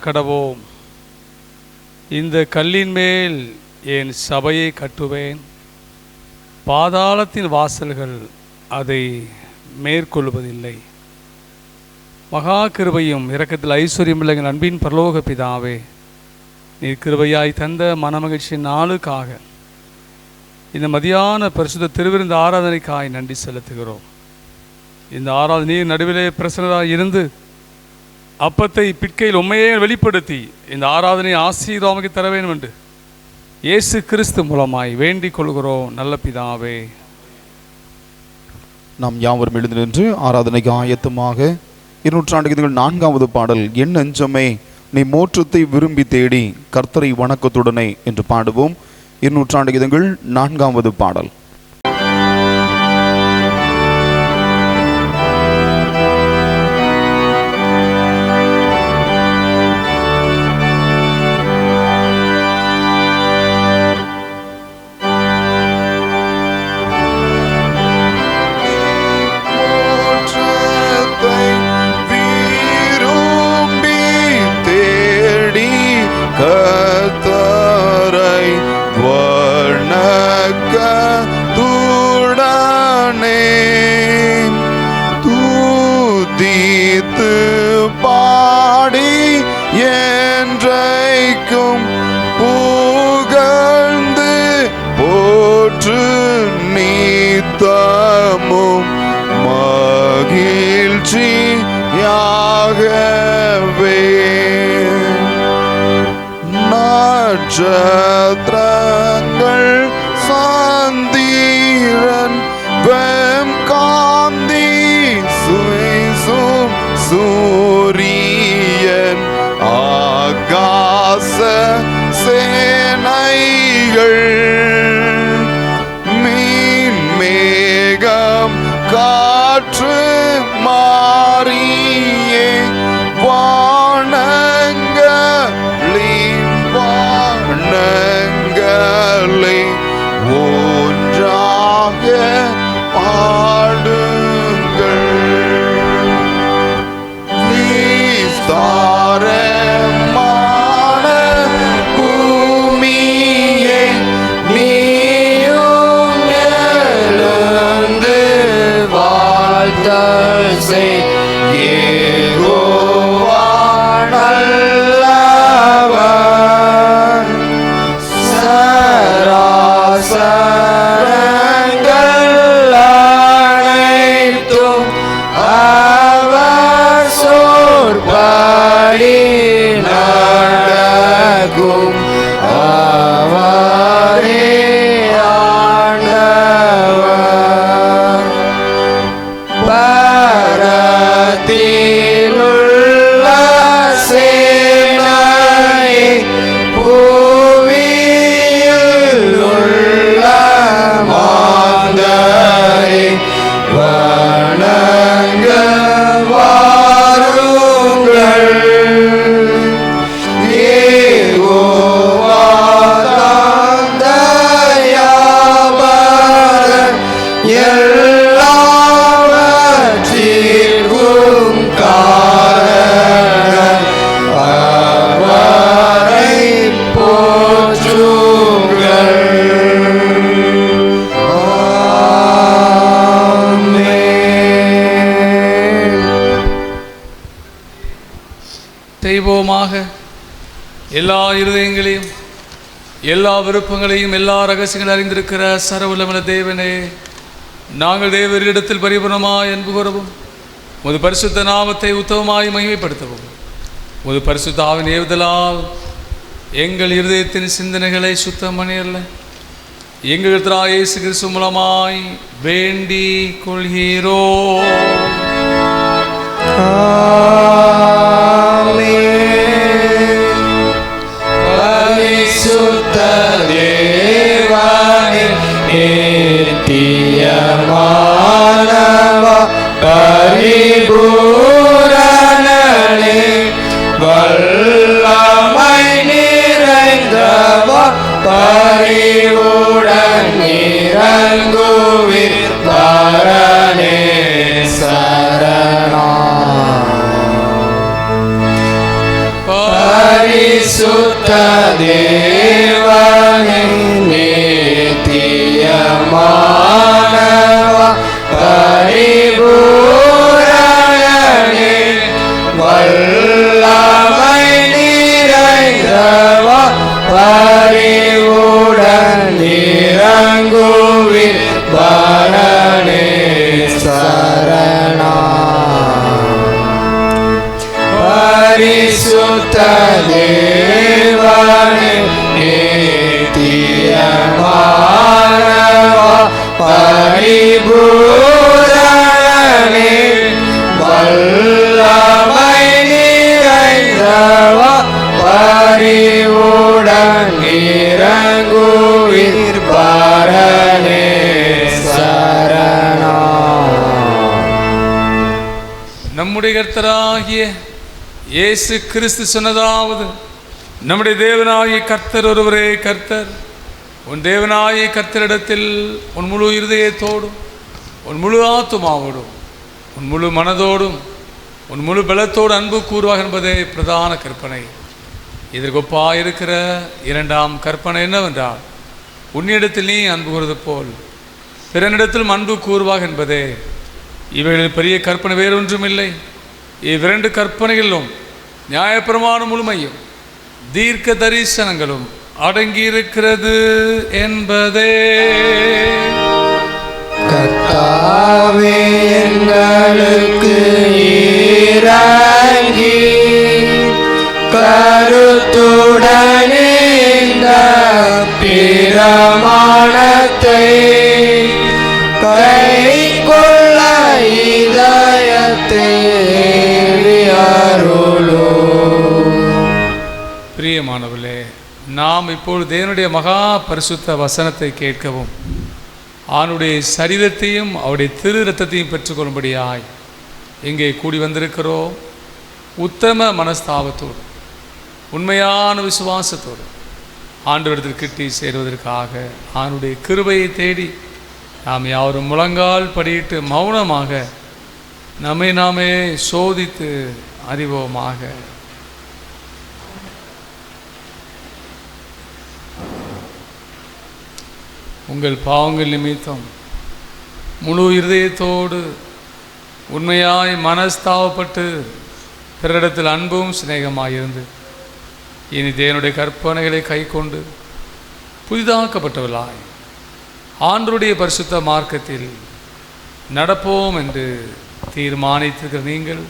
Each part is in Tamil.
கடவோம். இந்த கல்லின் மேல் என் சபையை கட்டுவேன், பாதாளத்தின் வாசல்கள் அதை மேற்கொள்வதில்லை. மகா கிருபையும் இரக்கத்தில் ஐஸ்வர்யமுள்ள எங்கள் அன்பின் பரலோக பிதாவே, நீர் கிருபையாய் தந்த மனமகிழ்ச்சி நாளுக்காக இந்த மதியான பரிசுத்த திருவிருந்த ஆராதனைக்காய் நன்றி செலுத்துகிறோம். இந்த ஆராதனை நீர் நடுவிலே பிரசன்னராக இருந்து அப்பத்தை பிற்கையில் உண்மையே வெளிப்படுத்தி இந்த ஆராதனை ஆசீர்வாதமாக தர வேண்டும் என்று இயேசு கிறிஸ்து மூலமாய் வேண்டிக் கொள்கிறோம் நல்ல பிதாவே. நாம் யாவரும் எழுந்து நின்று ஆராதனைக்கு ஆயத்தமாக 204வது பாடல், என் நெஞ்சமே நீ மோட்சத்தை விரும்பி தேடி கர்த்தரை வணக்கத்துடனே என்று பாடுவோம். 204வது பாடல். நட்சத்திரங்கள் சாந்திரன் வெம் காந்தி சுவைசும் சூரியன் ஆகாச சேனைகள் மீன் மேகம் காற்று மாறியே வானங்களை ஒன்றாக பாடுங்கள். விஸ்தாரமான பூமியை நீயும் எழுந்து வாழ்த்தல் செய். செய்வோமாக. எல்லா இருதயங்களையும் எல்லா விருப்பங்களையும் எல்லா ரகசியங்களையும் அறிந்திருக்கிற சர்வவல்லமையுள்ள தேவனே, நாங்கள் தேவரிடத்தில் பரிபூர்ணமாய் அன்பு கூறவும் உமது பரிசுத்த நாமத்தை உத்தமமாய் மகிமைப்படுத்தவும் உமது பரிசுத்த ஆவியின் ஏவுதலால் எங்கள் இருதயத்தின் சிந்தனைகளை சுத்தம் பண்ணியல்ல எங்கள் கர்த்தராகிய இயேசு கிறிஸ்து மூலமாய் வேண்டிக் கொள்கிறோம். பரிசுத்த தேவனின் நித்தியமானவா பரிபூரணனே, வல்லமை நிறைந்தவா பரிவுடன் இறங்குவீர் பரனே சரணா. பரிசுத்த தேவனே நித்தியமானவா பரிபூரணனே வல்லமை நிறைந்தவா பரிவுடன் இறங்குவின் பரணே சரணா பரிசுத்த தேவனே நித்தியமானவா பரிபூரணனே வல்லமை நிறைந்தவா பரிவுடன் இறங்குவீர் பரணே சரணா. நம்முடைய கர்த்தராகிய இயேசு கிறிஸ்து சொன்னதாவது, நம்முடைய தேவனாகிய கர்த்தர் ஒருவரே கர்த்தர். உன் தேவனாகிய கர்த்தரிடத்தில் உன் முழு இருதயத்தோடும் உன் முழு ஆத்துமாவோடும் உன் முழு மனதோடும் உன் முழு பலத்தோடு அன்பு கூறுவாக என்பதே பிரதான கற்பனை. இதற்கொப்பாயிருக்கிற இரண்டாம் கற்பனை என்னவென்றால், உன்னிடத்தில் நீ அன்பு கூறுவது போல் பிறனிடத்திலும் அன்பு கூறுவாக என்பதே. இவைகளில் பெரிய கற்பனை வேறொன்றுமில்லை. இவ்விரண்டு கற்பனைகளிலும் நியாயப்பிரமாண முழுமையும் தீர்க்க தரிசனங்களும் அடங்கியிருக்கிறது என்பதே. கர்த்தாவே எங்களுக்கு இறங்கி கருத்துடனே இந்த பிரமாணத்தை கைக்கொள்ள இதயத்தை அருளும். பிரியமானவர்களே, நாம் இப்பொழுது தேவனுடைய மகா பரிசுத்த வசனத்தை கேட்கவும் அவனுடைய சரீரத்தையும் அவருடைய திரு இரத்தத்தையும் பெற்றுக்கொள்ளும்படியாய் இங்கே கூடி வந்திருக்கிறோம். உத்தம மனஸ்தாபத்தோடு உண்மையான விசுவாசத்தோடு ஆண்டவரிடத்தில் கிட்டி சேருவதற்காக அவனுடைய கிருபையை தேடி நாம் யாரும் முழங்கால் படியிட்டு மௌனமாக நம்மை நாமே சோதித்து அறிவோமாக. உங்கள் பாவங்கள் நிமித்தம் முழு இருதயத்தோடு உண்மையாய் மனஸ்தாபப்பட்டு பிறரிடத்தில் அன்பும் சிநேகமாயிருந்து இனி தேவனுடைய கற்பனைகளை கை கொண்டு புதிதாக்கப்பட்டவர்களாய் ஆண்டவருடைய பரிசுத்த மார்க்கத்தில் நடப்போம் என்று தீர்மானித்திருக்கிற நீங்கள்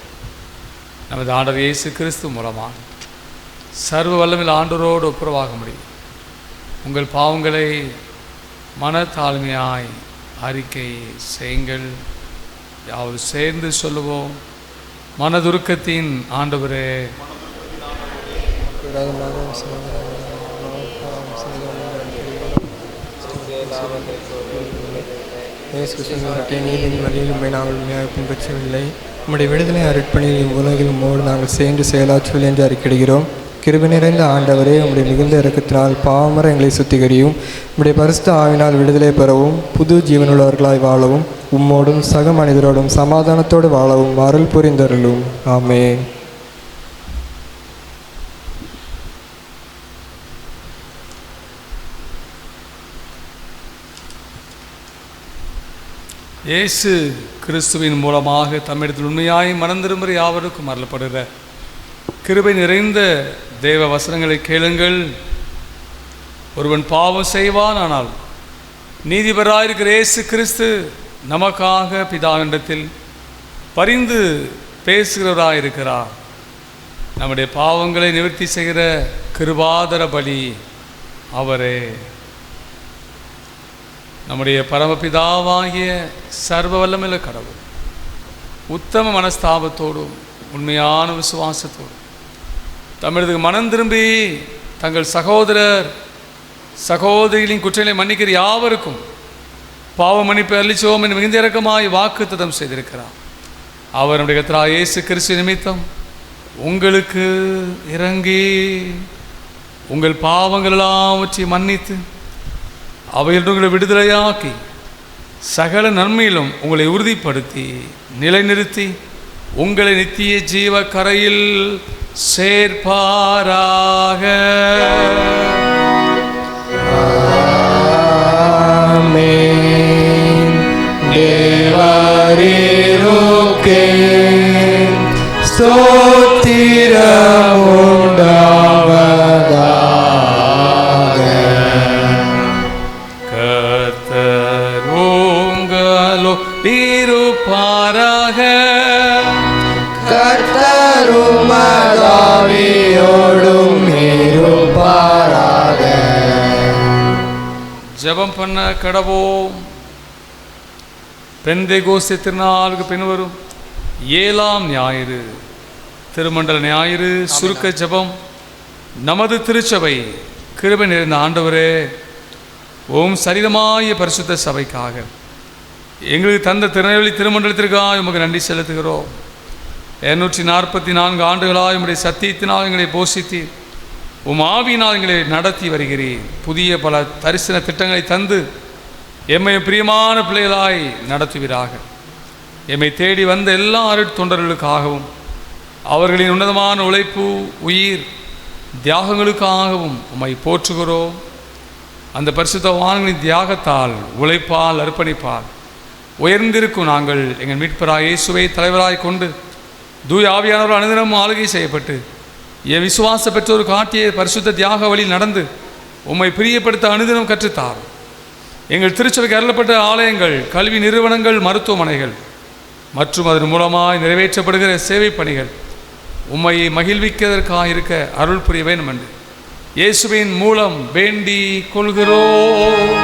நமது ஆண்டவர் இயேசு கிறிஸ்து மூலமாக சர்வ வல்லமையில் ஆண்டவரோடு ஒப்புரவாக முடியும். உங்கள் பாவங்களை மனத்தாழ்மையாய் அறிக்கை செய்யுங்கள். யாவது சேர்ந்து சொல்லுவோம். மனதுருக்கத்தின் ஆண்டவரே, நாங்கள் பின்பற்றவில்லை. நம்முடைய விடுதலை அருட்பணியில் உலகில் உம்மோடு நாங்கள் சேர்ந்து செயலாற்றுவோம் என்று அறிக்கையிடுகிறோம். கிருபை நிறைந்த ஆண்டவரே, உம்முடைய மிகுந்த இரக்கத்தினால் பாவமர எங்களை சுத்திகரியும். உம்முடைய பரிசுத்த ஆவினால் விடுதலை பெறவும் புது ஜீவனுள்ளவர்களாய் வாழவும் உம்மோடும் சக மனிதரோடும் சமாதானத்தோடு வாழவும் அருள் புரிந்தருளும். ஆமென். இயேசு கிறிஸ்துவின் மூலமாக தம்மிடத்தில் உண்மையாய் மனந்திரும்புகிற யாவருக்கும் அருளப்படுகிற கிருபை நிறைந்த தேவ வசனங்களை கேளுங்கள். ஒருவன் பாவம் செய்வான், ஆனால் நீதிபராயிருக்கிற இயேசு கிறிஸ்து நமக்காக பிதாவினிடத்தில் பரிந்து பேசுகிறவராயிருக்கிறார். நம்முடைய பாவங்களை நிவர்த்தி செய்கிற கிருபாதர பலி அவரே. நம்முடைய பரமபிதாவாகிய சர்வ வல்லமையுள்ள கடவுள் உத்தம மனஸ்தாபத்தோடும் உண்மையான விசுவாசத்தோடும் தமிழத்துக்கு மனம் திரும்பி தங்கள் சகோதரர் சகோதரிகளின் குற்றங்களை மன்னிக்கிற யாவருக்கும் பாவ மன்னிப்பு அளிச்சோம் என்று மிகுந்த இரக்கமாய் வாக்குத்தத்தம் செய்திருக்கிறார். அவர் நம்முடைய கர்த்தராகிய இயேசு கிறிஸ்து நிமித்தம் உங்களுக்கு இறங்கி உங்கள் பாவங்கள் எல்லாவற்றையும் மன்னித்து அவையில் உங்களை விடுதலையாக்கி சகல நன்மையிலும் உங்களை உறுதிப்படுத்தி நிலைநிறுத்தி உங்களை நித்திய ஜீவ கரையில் சேர்ப்பாராக. ஆமென். தேவரீருக்கே ஸ்தோத்திரம் உண்டாவதாக. கர்த்தர் உங்களோடு இருப்பாராக. கர்த்தரும் ஆவியோடும் இருப்பாராக. ஜெபம் பண்ண கடவோம். பெந்தேகோஸ்தே திருநாளுக்கு பின்வரும் 7ஆம் ஞாயிறு, திருமண்டல ஞாயிறு சுருக்க ஜெபம். நமது திருச்சபை கிருபை நிறைந்த ஆண்டவரே, ஓம் சரீரமாய பரிசுத்த சபைக்காக எங்களுக்கு தந்த திருநெல்வேலி திருமண்டலத்திற்காக உமக்கு நன்றி செலுத்துகிறோம். 244 ஆண்டுகளாக உம்முடைய சத்தியத்தினால் எங்களை போஷித்து உம் ஆவியினால் எங்களை நடத்தி வருகிறீர். புதிய பல தரிசன திட்டங்களை தந்து எம்மை பிரியமான பிள்ளைகளாய் நடத்துவீராக. எம்மை தேடி வந்த எல்லா அருட்தொண்டர்களுக்காகவும் அவர்களின் உன்னதமான உழைப்பு, உயிர் தியாகங்களுக்காகவும் உம்மை போற்றுகிறோம். அந்த பரிசுத்தவான்களின் தியாகத்தால், உழைப்பால், அர்ப்பணிப்பால் உயர்ந்திருக்கும் நாங்கள் எங்கள் மீட்பராய் இயேசுவை தலைவராய் கொண்டு தூய ஆவியானவர் அனுதினமும் ஆளுகை செய்யப்பட்டு என் விசுவாச பெற்றோர் காட்டிய பரிசுத்த தியாக வழியில் நடந்து உம்மை பிரியப்படுத்த அனுதினம் கற்றுத்தார். எங்கள் திருச்சபைக்கு அருளப்பட்ட ஆலயங்கள், கல்வி நிறுவனங்கள், மருத்துவமனைகள் மற்றும் அதன் மூலமாய் நிறைவேற்றப்படுகிற சேவை பணிகள் உம்மை மகிழ்விக்கிறதற்காக இருக்க அருள் புரிய வேண்டும் என்று இயேசுவின் மூலம் வேண்டி கொள்கிறோம்.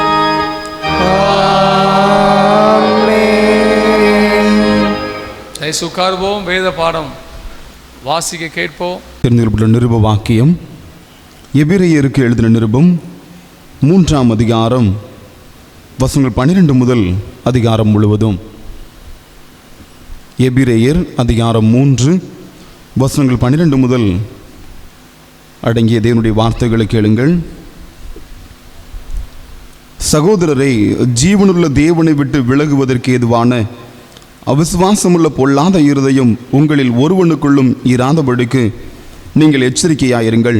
உட்கார்வோம். வேத பாடம் வாசிக்க கேட்போம். தெரிந்துகொள்ளப்பட்ட நிருப வாக்கியம் எபிரேயருக்கு எழுதின நிருபம் 3ஆம் அதிகாரம் வசனங்கள் 12 முதல் அதிகாரம் முழுவதும். எபிரேயர் அதிகாரம் 3 வசனங்கள் 12 முதல் அடங்கிய தேவனுடைய வார்த்தைகளை கேளுங்கள். சகோதரரை, ஜீவனுள்ள தேவனை விட்டு விலகுவதற்கு ஏதுவான அவிசுவாசமுள்ள பொல்லாத இருதயம் உங்களில் ஒருவனுக்குள்ளும் இராதபடிக்கு நீங்கள் எச்சரிக்கையாயிருங்கள்.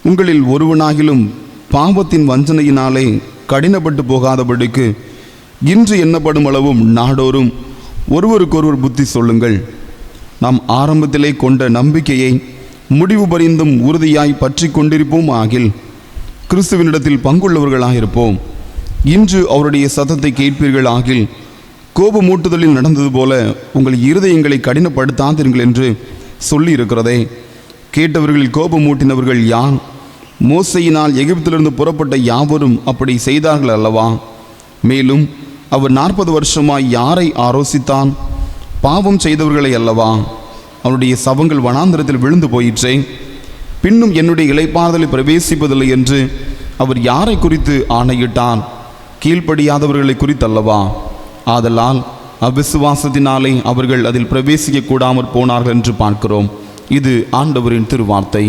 உங்களில் ஒருவனாகிலும் பாவத்தின் வஞ்சனையினாலே கடினப்பட்டு போகாதபடிக்கு இன்று எண்ணப்படும் அளவும் நாடோறும் ஒருவருக்கொருவர் புத்தி சொல்லுங்கள். நாம் ஆரம்பத்திலே கொண்ட நம்பிக்கையை முடிவு பரிந்தும் உறுதியாய் பற்றி கொண்டிருப்போம் ஆகில் கிறிஸ்துவனிடத்தில் பங்குள்ளவர்களாயிருப்போம். இன்று அவருடைய சத்தத்தை கேட்பீர்கள் ஆகில் கோபமூட்டுதலில் நடந்தது போல உங்கள் இருதயங்களை கடினப்படுத்தாதீர்கள் என்று சொல்லி இருக்கிறதே. கேட்டவர்களில் கோபமூட்டினவர்கள் யார்? மோசையினால் எகிப்திலிருந்து புறப்பட்ட யாவரும் அப்படி செய்தார்கள் அல்லவா? மேலும் அவர் 40 வருஷமாய் யாரை ஆரோசித்தான்? பாவம் செய்தவர்களை அல்லவா? அவருடைய சவங்கள் வனாந்திரத்தில் விழுந்து போயிற்றே. பின்னும் என்னுடைய இளைப்பாறுதலை பிரவேசிப்பதில்லை என்று அவர் யாரை குறித்து ஆணையிட்டார்? கீழ்ப்படியாதவர்களை குறித்தல்லவா? ஆதலால் அவிசுவாசத்தினாலே அவர்கள் அதில் பிரவேசிக்க கூடாமற் போனார்கள் என்று பார்க்கிறோம். இது ஆண்டவரின் திருவார்த்தை.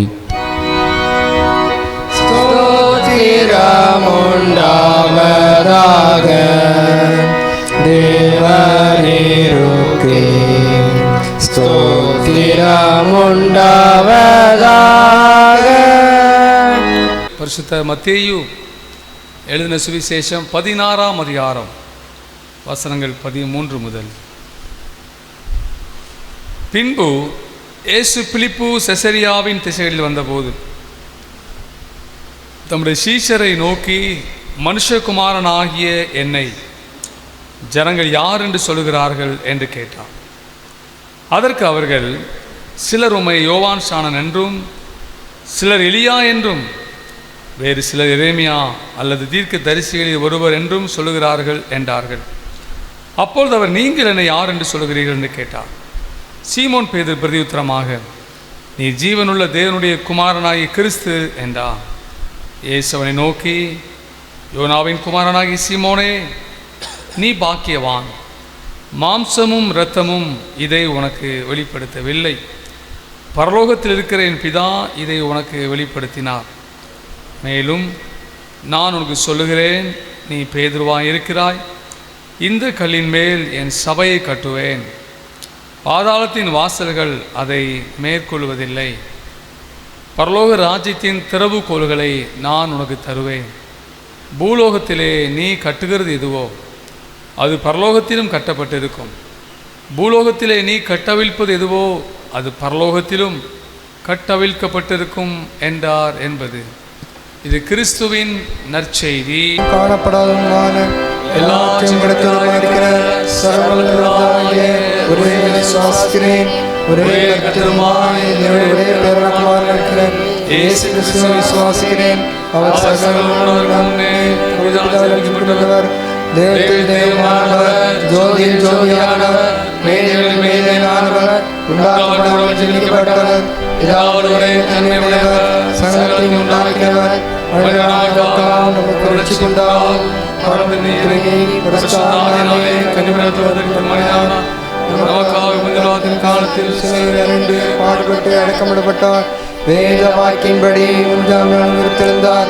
ஸ்தோத்திரம் உண்டாவதாக. தேவரீருக்கே ஸ்தோத்திரம் உண்டாவதாக. பரிசுத்த மத்தேயு எழுதின சுவிசேஷம் 16ஆம் அதிகாரம் வசனங்கள் 13 முதல். பின்பு இயேசு பிலிப்பு செசரியாவின் திசைகளில் வந்தபோது தம்முடைய சீஷரை நோக்கி, மனுஷகுமாரனாகிய என்னை ஜனங்கள் யார் என்று சொல்லுகிறார்கள் என்று கேட்டார். அதற்கு அவர்கள், சிலர் உம்மை யோவான் ஸ்நானன் என்றும், சிலர் எலியா என்றும், வேறு சிலர் எரேமியா அல்லது தீர்க்க தரிசிகளில் ஒருவர் என்றும் சொல்லுகிறார்கள் என்றார்கள். அப்பொழுது அவர், நீங்கள் என்னை யார் என்று சொல்லுகிறீர்கள் என்று கேட்டார். சீமோன் பேதுரு பிரதியுத்தரமாக, நீ ஜீவனுள்ள தேவனுடைய குமாரனாகிய கிறிஸ்து என்றார். இயேசு அவனை நோக்கி, யோனாவின் குமாரனாகிய சீமோனே, நீ பாக்கியவான். மாம்சமும் இரத்தமும் இதை உனக்கு வெளிப்படுத்தவில்லை, பரலோகத்தில் இருக்கிற என் பிதா இதை உனக்கு வெளிப்படுத்தினார். மேலும் நான் உனக்கு சொல்லுகிறேன், நீ பேதுருவாய் இருக்கிறாய், இந்த கல்லின் மேல் என் சபையை கட்டுவேன், பாதாளத்தின் வாசல்கள் அதை மேற்கொள்வதில்லை. பரலோக ராஜ்யத்தின் திறவுகோல்களை நான் உனக்கு தருவேன். பூலோகத்திலே நீ கட்டுகிறது எதுவோ அது பரலோகத்திலும் கட்டப்பட்டிருக்கும். பூலோகத்திலே நீ கட்டவிழ்ப்பது எதுவோ அது பரலோகத்திலும் கட்டவிழ்க்கப்பட்டிருக்கும் என்றார் என்பது. இது கிறிஸ்துவின் நற்செய்தி. காணப்படாதமான எல்லாத்தையும் படைத்தவருமாயிருக்கிற சர்வவல்லவராகிய ஒரே விசுவாசிக்கிறேன். ஒரே கர்த்தருமாய் ஒரே பேரக்குமாரனாய் இருக்கிற இயேசு கிறிஸ்துவை விசுவாசிக்கிறேன். அவர் சகலமுள்ளவர், தேவத்தில் தேவனானவர், ஜோதியில் ஜோதியானவர், மேதைகளில் மேதையானவர், உண்டாக்கப்பட்டவர், ஜெனிக்கப்பட்டவர், பிதாவோடே தன்மையுடையவர், சகலத்தையும் உண்டாக்கினவர், மனிதனாக நமக்கு ரட்சிக்குண்டால் காலத்தில் சிலையில் அறிந்து பாடுபட்டு அடக்கமிடப்பட்டார். வேத வாக்கின்படி மூன்றாம் நாள் உயிர்த்தெழுந்தார்.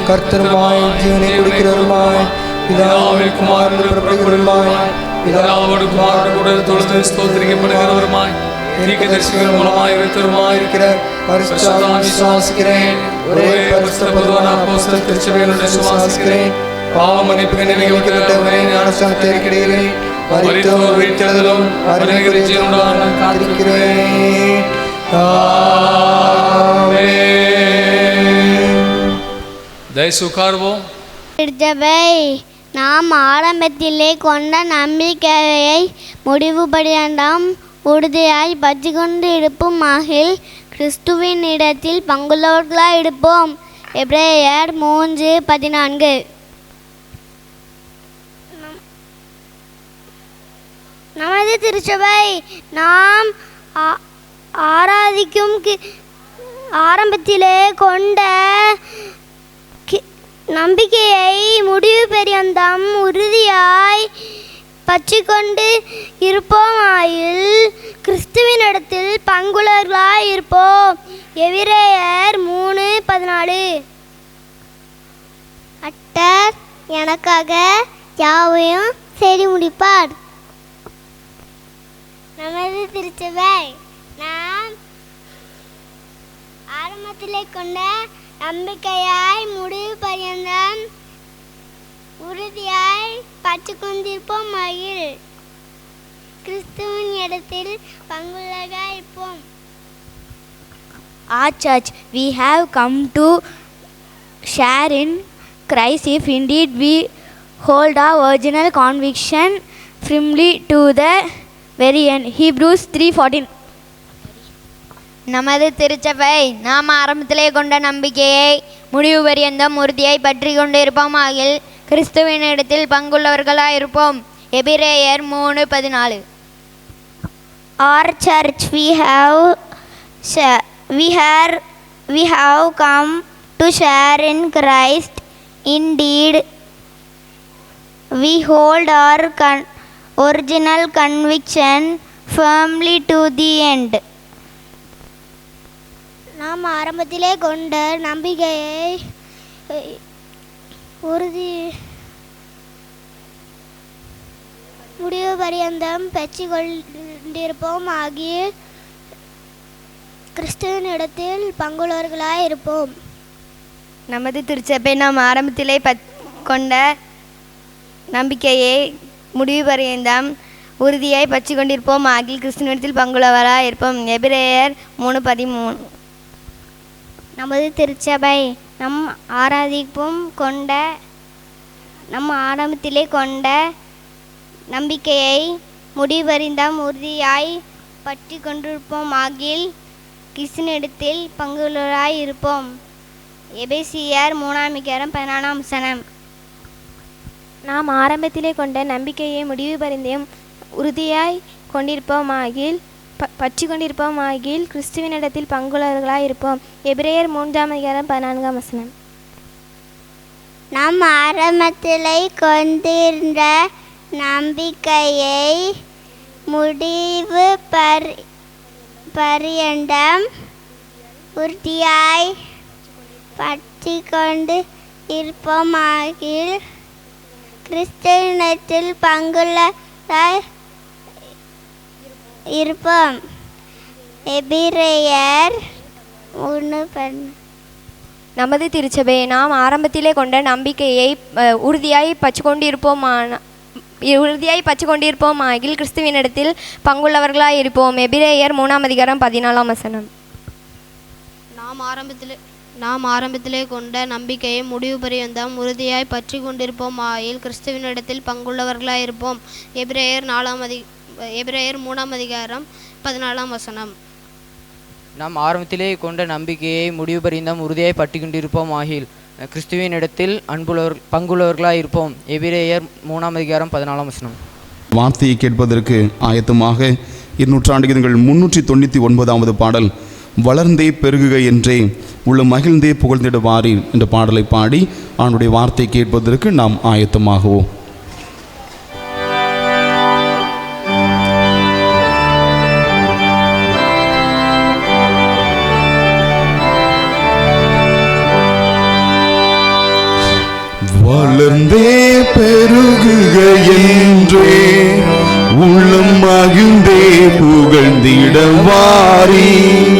கர்த்தருமாய் ஜீவனை கொடுக்கிறவருமாய் பிதாவின் குமாரன் பிறப்பிக்கிறவருமாய் பிதாவோடு குமாரன் கூட தொழுது ஸ்தோத்திரிக்கப்படுகிறவருமாய் தீர்க்கதரிசிகள் மூலமாய் இருக்கிற பரிசுத்த விசுவாசிக்கிறேன். ஒரே பரிசுத்த பொதுவான அப்போஸ்தலர் திருச்சபையினுடைய விசுவாசிக்கிறேன். பாவ மன்னிப்புக்கு நினைக்கப்பட்ட ஒரே ஞானஸ்நானத்தை ஏற்கிறேன். மரித்தோர் உயிர்த்தெழுதலும் மறுமைக்குரிய ஜீவனுடன் காத்திருக்கிறேன். தயவுசெய்து உட்காருவோம். திருச்சபை நாம் ஆரம்பத்திலே கொண்ட நம்பிக்கையை முடிவுபடியாண்டாம் உறுதியாய் பற்றி கொண்டு இருப்போம் ஆகில் கிறிஸ்துவின் இடத்தில் பங்குள்ளவர்களாய் இருப்போம். எபிரேயர் 3:14. நமது திருச்சபை நாம் ஆராதிக்கும் ஆரம்பத்திலே கொண்ட நம்பிக்கையை முடிவு பெரியந்தம் உறுதியாய் பற்றி கொண்டு இருப்போமாயில் கிறிஸ்துவின் இடத்தில் பங்குள்ளவர்களாய் இருப்போம். எபிரேயர் 3:14. அட்டர் எனக்காக யாவையும் செய்து முடிப்பார். நமது திருச்சபை நாம் ஆரம்பத்திலே கொண்ட நம்பிக்கையாய் முடிவு பரியந்தம் உறுதியாய் பற்றி கொண்டிருப்போம் ஆகில் கிறிஸ்துவின் இடத்தில் பங்குள்ளவர்களாய் இருப்போம். Our church, we have come to share in Christ if indeed we hold our original conviction firmly to the very end. Hebrews 3:14. நமது திருச்சபை நாம் ஆரம்பத்திலே கொண்ட நம்பிக்கையை முடிவு பரியந்தம் உறுதியாய் பற்றி கொண்டு இருப்போமாகில் கிறிஸ்துவின் இடத்தில் பங்குள்ளவர்களாய் இருப்போம். எபிரேயர் 3:14. Our church, we have come to share in Christ. Indeed, we hold our original conviction firmly to the end. நாம் ஆரம்பத்திலே கொண்ட நம்பிக்கையை முடிவு பரியந்தம் பெற்று கொண்டிருப்போம் ஆகிய கிறிஸ்துவின் இடத்தில் பங்குள்ளவர்களாய் இருப்போம். நமது திருச்சபை நாம் ஆரம்பத்திலே கொண்ட நம்பிக்கையை முடிவு பரியந்தம் உறுதியாய் பற்றி கொண்டிருப்போம் ஆகில் கிறிஸ்துவினிடத்தில் பங்குள்ளவராய் இருப்போம். எபிரேயர் 3:13. நமது திருச்சபை நம்ம ஆரம்பத்திலே கொண்ட நம்பிக்கையை முடிவறிந்தாம் உறுதியாய் பற்றி கொண்டிருப்போம் ஆகில் கிறிஸ்துவினிடத்தில் பங்குள்ளவராய் இருப்போம். எபேசியர் 3:14. நாம் ஆரம்பத்திலே கொண்ட நம்பிக்கையை முடிவு பரிந்தும் உறுதியாய் கொண்டிருப்போமாகில் பற்றி கொண்டிருப்போமாகில் கிறிஸ்துவினிடத்தில் பங்குள்ளவர்களாய் இருப்போம். எபிரேயர் 3:14. நாம் ஆரம்பத்திலே கொண்டிருந்த நம்பிக்கையை முடிவு பரியந்தம் உறுதியாய் பற்றி கொண்டு இருப்போமாகில் கிறிஸ்துவினிடத்தில் பங்குள்ளவர்களாய் இருப்போம். எபிரேயர் 1:10. நமது திருச்சபையை நாம் ஆரம்பத்திலே கொண்ட நம்பிக்கையை உறுதியாய் பற்றி கொண்டிருப்போமாகில் கிறிஸ்துவினிடத்தில் பங்குள்ளவர்களாய் இருப்போம். எபிரேயர் 3:14. நாம் ஆரம்பத்திலே கொண்ட நம்பிக்கையை முடிவு பரியந்தம் உறுதியாய் பற்றி கொண்டிருப்போமாயில் கிறிஸ்துவினிடத்தில் பங்குள்ளவர்களாய் இருப்போம். எபிரேயர் 3:14. நாம் ஆரம்பத்திலே கொண்ட நம்பிக்கையை முடிவு பரியந்தம் உறுதியாய் பற்றி கொண்டிருப்போம் ஆகில் கிறிஸ்துவின் இடத்தில் பங்குள்ளவர்களாய் இருப்போம். எபிரேயர் 3:14. வார்த்தையை கேட்பதற்கு ஆயத்தமாக 399வது பாடல் வளர்ந்தே பெருகுக என்றே உள்ள மகிழ்ந்தே புகழ்ந்திட வாரீர் என்ற பாடலை பாடி அவனுடைய வார்த்தை கேட்பதற்கு நாம் ஆயத்தமாகுவோம். வளர்ந்தே பெருகுக என்றே உள்ளம் மகிழ்ந்தே புகழ்ந்திட வாரீர்.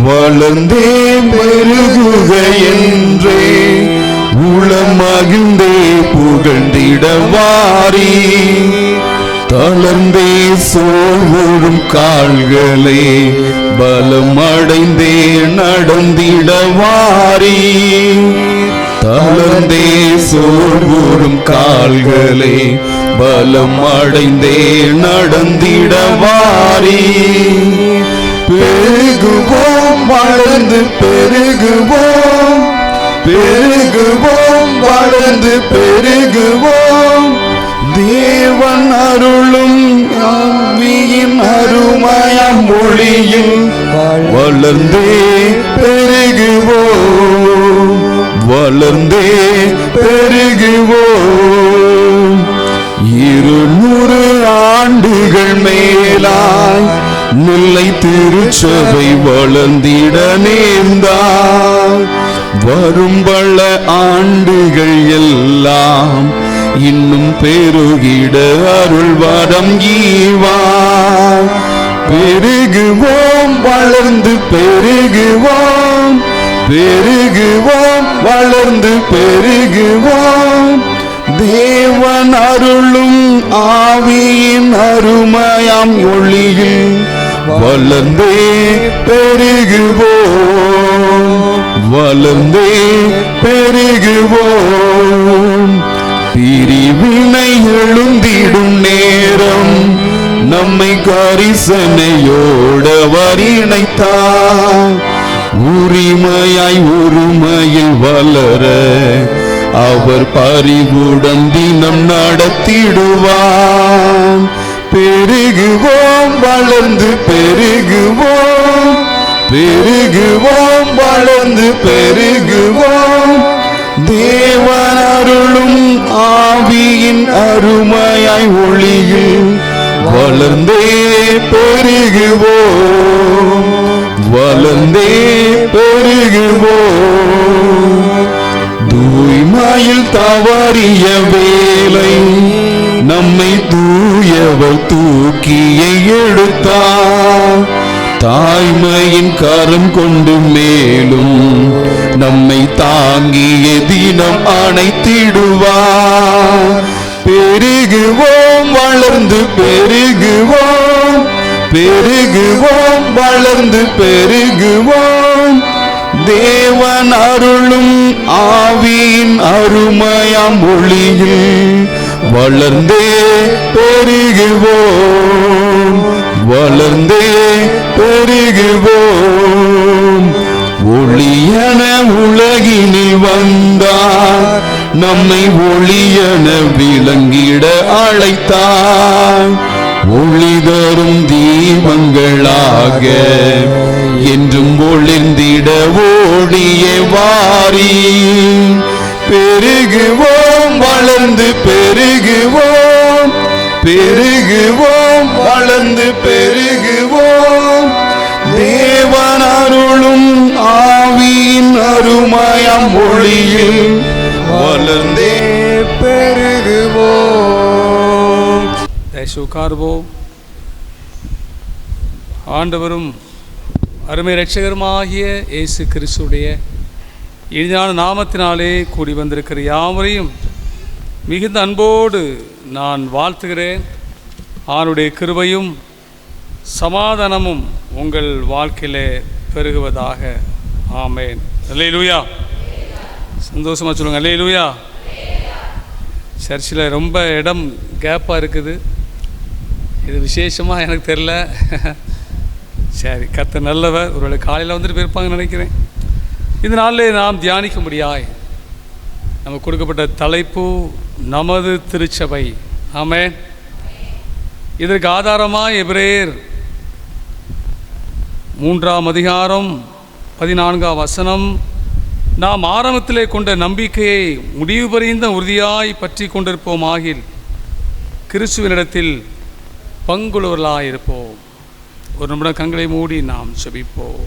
வளர்ந்தே பெருகுக என்றே உள்ளம் மகிழ்ந்தே புகழ்ந்திட வாரீர். தளர்ந்தே சோர்வோடும் கால்களே பலம் அடைந்தே நடந்திட வாரீர். தளர்ந்தே சோர்வோடும் கால்களே பலம் அடைந்தே நடந்திட வாரீர். பெருகுவோம் வளர்ந்து பெருகுவோம், பெருகுவோம் வளர்ந்து பெருகுவோம். தேவன் அருளும் ஆவியின் அருமையாம் மொழியில் வளர்ந்தே பெருகுவோம், வளர்ந்தே பெருகுவோம். 200 ஆண்டுகள் மேலாய் நிலை திருச்சபை வளர்ந்திட நேர்ந்தார். வரும் பல ஆண்டுகள் எல்லாம் இன்னும் பெருகிட அருள் வரம் ஈவார். பெருகுவோம் வளர்ந்து பெருகுவோம், பெருகுவோம் வளர்ந்து பெருகுவோம். தேவன் அருளும் ஆவியின் அருமையாம் ஒளியில் வளர்ந்தே பெருகுவோம், வளர்ந்தே பெருகுவோம். பிரிவினை எழுந்திடும் நேரம் நம்மை கரிசனையோட வரிணைத்தார். உரிமையாய் ஒருமையில் வளர அவர் பரிவுடன் தினம் நடத்திடுவார். பெருகுவோம் வளர்ந்து பெருகுவோம், பெருகுவோம் வளர்ந்து பெருகுவோம். தேவன் அருளும் ஆவியின் அருமையாய் ஒளியில் வளர்ந்தே பெருகுவோம், வளர்ந்தே பெருகுவோம். தூய்மையில் தவறிய வேலை நம்மை தூயவர் தூக்கியை எடுத்தார். தாய்மையின் கரம் கொண்டு மேலும் நம்மை தாங்கிய தினம் அணைத்திடுவார். பெருகுவோம் வளர்ந்து பெருகுவோம், பெருகுவோம் வளர்ந்து பெருகுவோம். தேவன் அருளும் ஆவியின் அருமையாம் ஒளியில் வளர்ந்தே பெருகுவோம், வளர்ந்தே பெருகுவோம். ஒளியன உலகினில் வந்தார், நம்மை ஒளியன விளங்கிட அழைத்தார். ஒளி தரும் தீபங்களாக என்றும் ஒளிர்ந்திட ஓடிய வாரி. பெருகுவோம் வளர்ந்து பெருகுவோம், பெருகுவோம் வளர்ந்து பெருகுவோம். தேவன் அருளும் ஆவியின் அருமை உண்மையாம் ஒளியில் வளர்ந்தே பெருகுவோம். உட்கார்வோம். ஆண்டவரும் அருமை இரட்சகருமாகிய இயேசு கிறிஸ்துடைய இனிதான நாமத்தினாலே கூடி வந்திருக்கிற யாவரையும் மிகுந்த அன்போடு நான் வாழ்த்துகிறேன். அவருடைய கிருபையும் சமாதானமும் உங்கள் வாழ்க்கையிலே பெருகுவதாக. ஆமென். அல்லேலூயா. சந்தோஷமாக சொல்லுங்கள் அல்லேலூயா. சர்ச்சில் ரொம்ப இடம் கேப்பாக இருக்குது. இது விசேஷமாக எனக்கு தெரில. சரி, கர்த்தர் நல்லவர். ஒருவேளை காலையில் வந்துட்டு போயிருப்பாங்கன்னு நினைக்கிறேன். இந்த நாளில் நாம் தியானிக்கும்படியாய் நமக்கு கொடுக்கப்பட்ட தலைப்பு நமது திருச்சபை. ஆமென். இதற்கு ஆதாரமாக எபிரேயர் 3:14 நாம் ஆரம்பத்திலே கொண்ட நம்பிக்கையை முடிவு பரிந்த உறுதியாய் பற்றி கொண்டிருப்போம் ஆகில் கிறிஸ்துவினிடத்தில் பங்குள்ளவர்களாயிருப்போம். ஒரு நிமிடம் கண்களை மூடி நாம் ஜெபிப்போம்.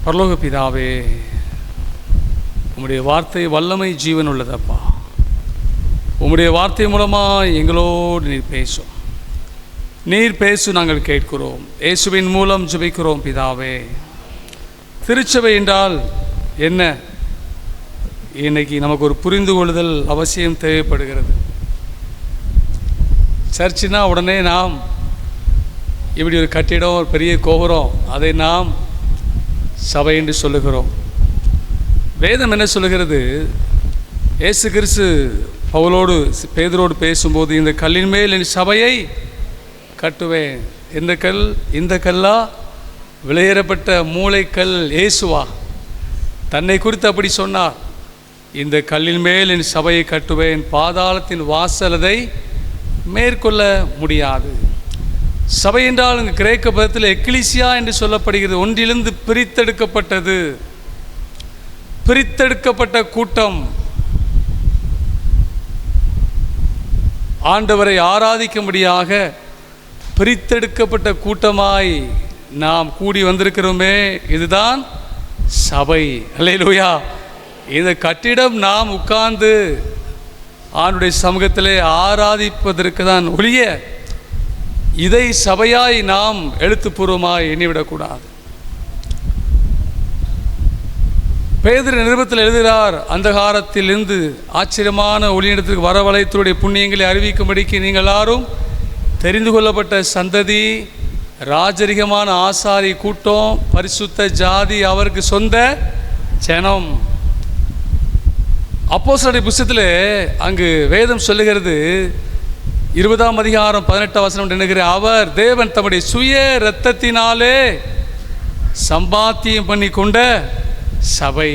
பரலோக பிதாவே, உம்முடைய வார்த்தை வல்லமை ஜீவன் உள்ளதப்பா. உம்முடைய வார்த்தை மூலமாக எங்களோடு நீர் பேசும். நீர் பேசு, நாங்கள் கேட்கிறோம். இயேசுவின் மூலம் ஜெபிக்கிறோம் பிதாவே. திருச்சபை என்றால் என்ன? இன்னைக்கு நமக்கு ஒரு புரிந்து கொள்ளுதல் அவசியம் தேவைப்படுகிறது. சர்ச்சுனா உடனே நாம் இப்படி ஒரு கட்டிடம், ஒரு பெரிய கோபுரம், அதை நாம் சபை என்று சொல்லுகிறோம். வேதம் என்ன சொல்லுகிறது? இயேசு கிறிஸ்து பவுலோடு பேதுரோடு பேசும்போது, இந்த கல்லின் மேல் என் சபையை கட்டுவேன். இந்த கல்லா? விலையேறப்பட்ட மூளைக்கல் இயேசுவா? தன்னை குறித்து அப்படி சொன்னார். இந்த கல்லின் மேல் என் சபையை கட்டுவேன், பாதாளத்தின் வாசல் அதை மேற்கொள்ள முடியாது. சபை என்றால் இங்கு கிரேக்க பதத்தில் எக்லிசியா என்று சொல்லப்படுகிறது. ஒன்றிலிருந்து பிரித்தெடுக்கப்பட்டது, பிரித்தெடுக்கப்பட்ட கூட்டம். ஆண்டவரை ஆராதிக்கும்படியாக பிரித்தெடுக்கப்பட்ட கூட்டமாய் நாம் கூடி வந்திருக்கிறோமே, இதுதான் சபை. அல்லேலூயா. இந்த கட்டிடம் நாம் உட்கார்ந்து ஆண்டுடைய சமூகத்திலே ஆராதிப்பதற்கு தான் ஒழிய இதை சபையாய் நாம் எழுத்துப்பூர்வமாய் எண்ணிவிடக்கூடாது. பேதுரு நிருபத்தில் எழுதுகிறார், அந்தகாரத்திலிருந்து ஆச்சரியமான ஒளியிடத்திற்கு வரவழைத்தருடைய புண்ணியங்களை அறிவிக்கும்படிக்கு நீங்கள் எல்லாரும் தெரிந்து கொள்ளப்பட்ட சந்ததி, ராஜரிகமான ஆசாரி கூட்டம், பரிசுத்த ஜாதி, அவருக்கு சொந்த ஜனம். அப்போஸ்தலருடைய புத்தகத்தில் அங்கு வேதம் சொல்லுகிறது, 20:18 என்கிற, அவர் தேவன் தம்முடைய சுய இரத்தத்தினாலே சம்பாத்தியம் பண்ணி கொண்ட சபை.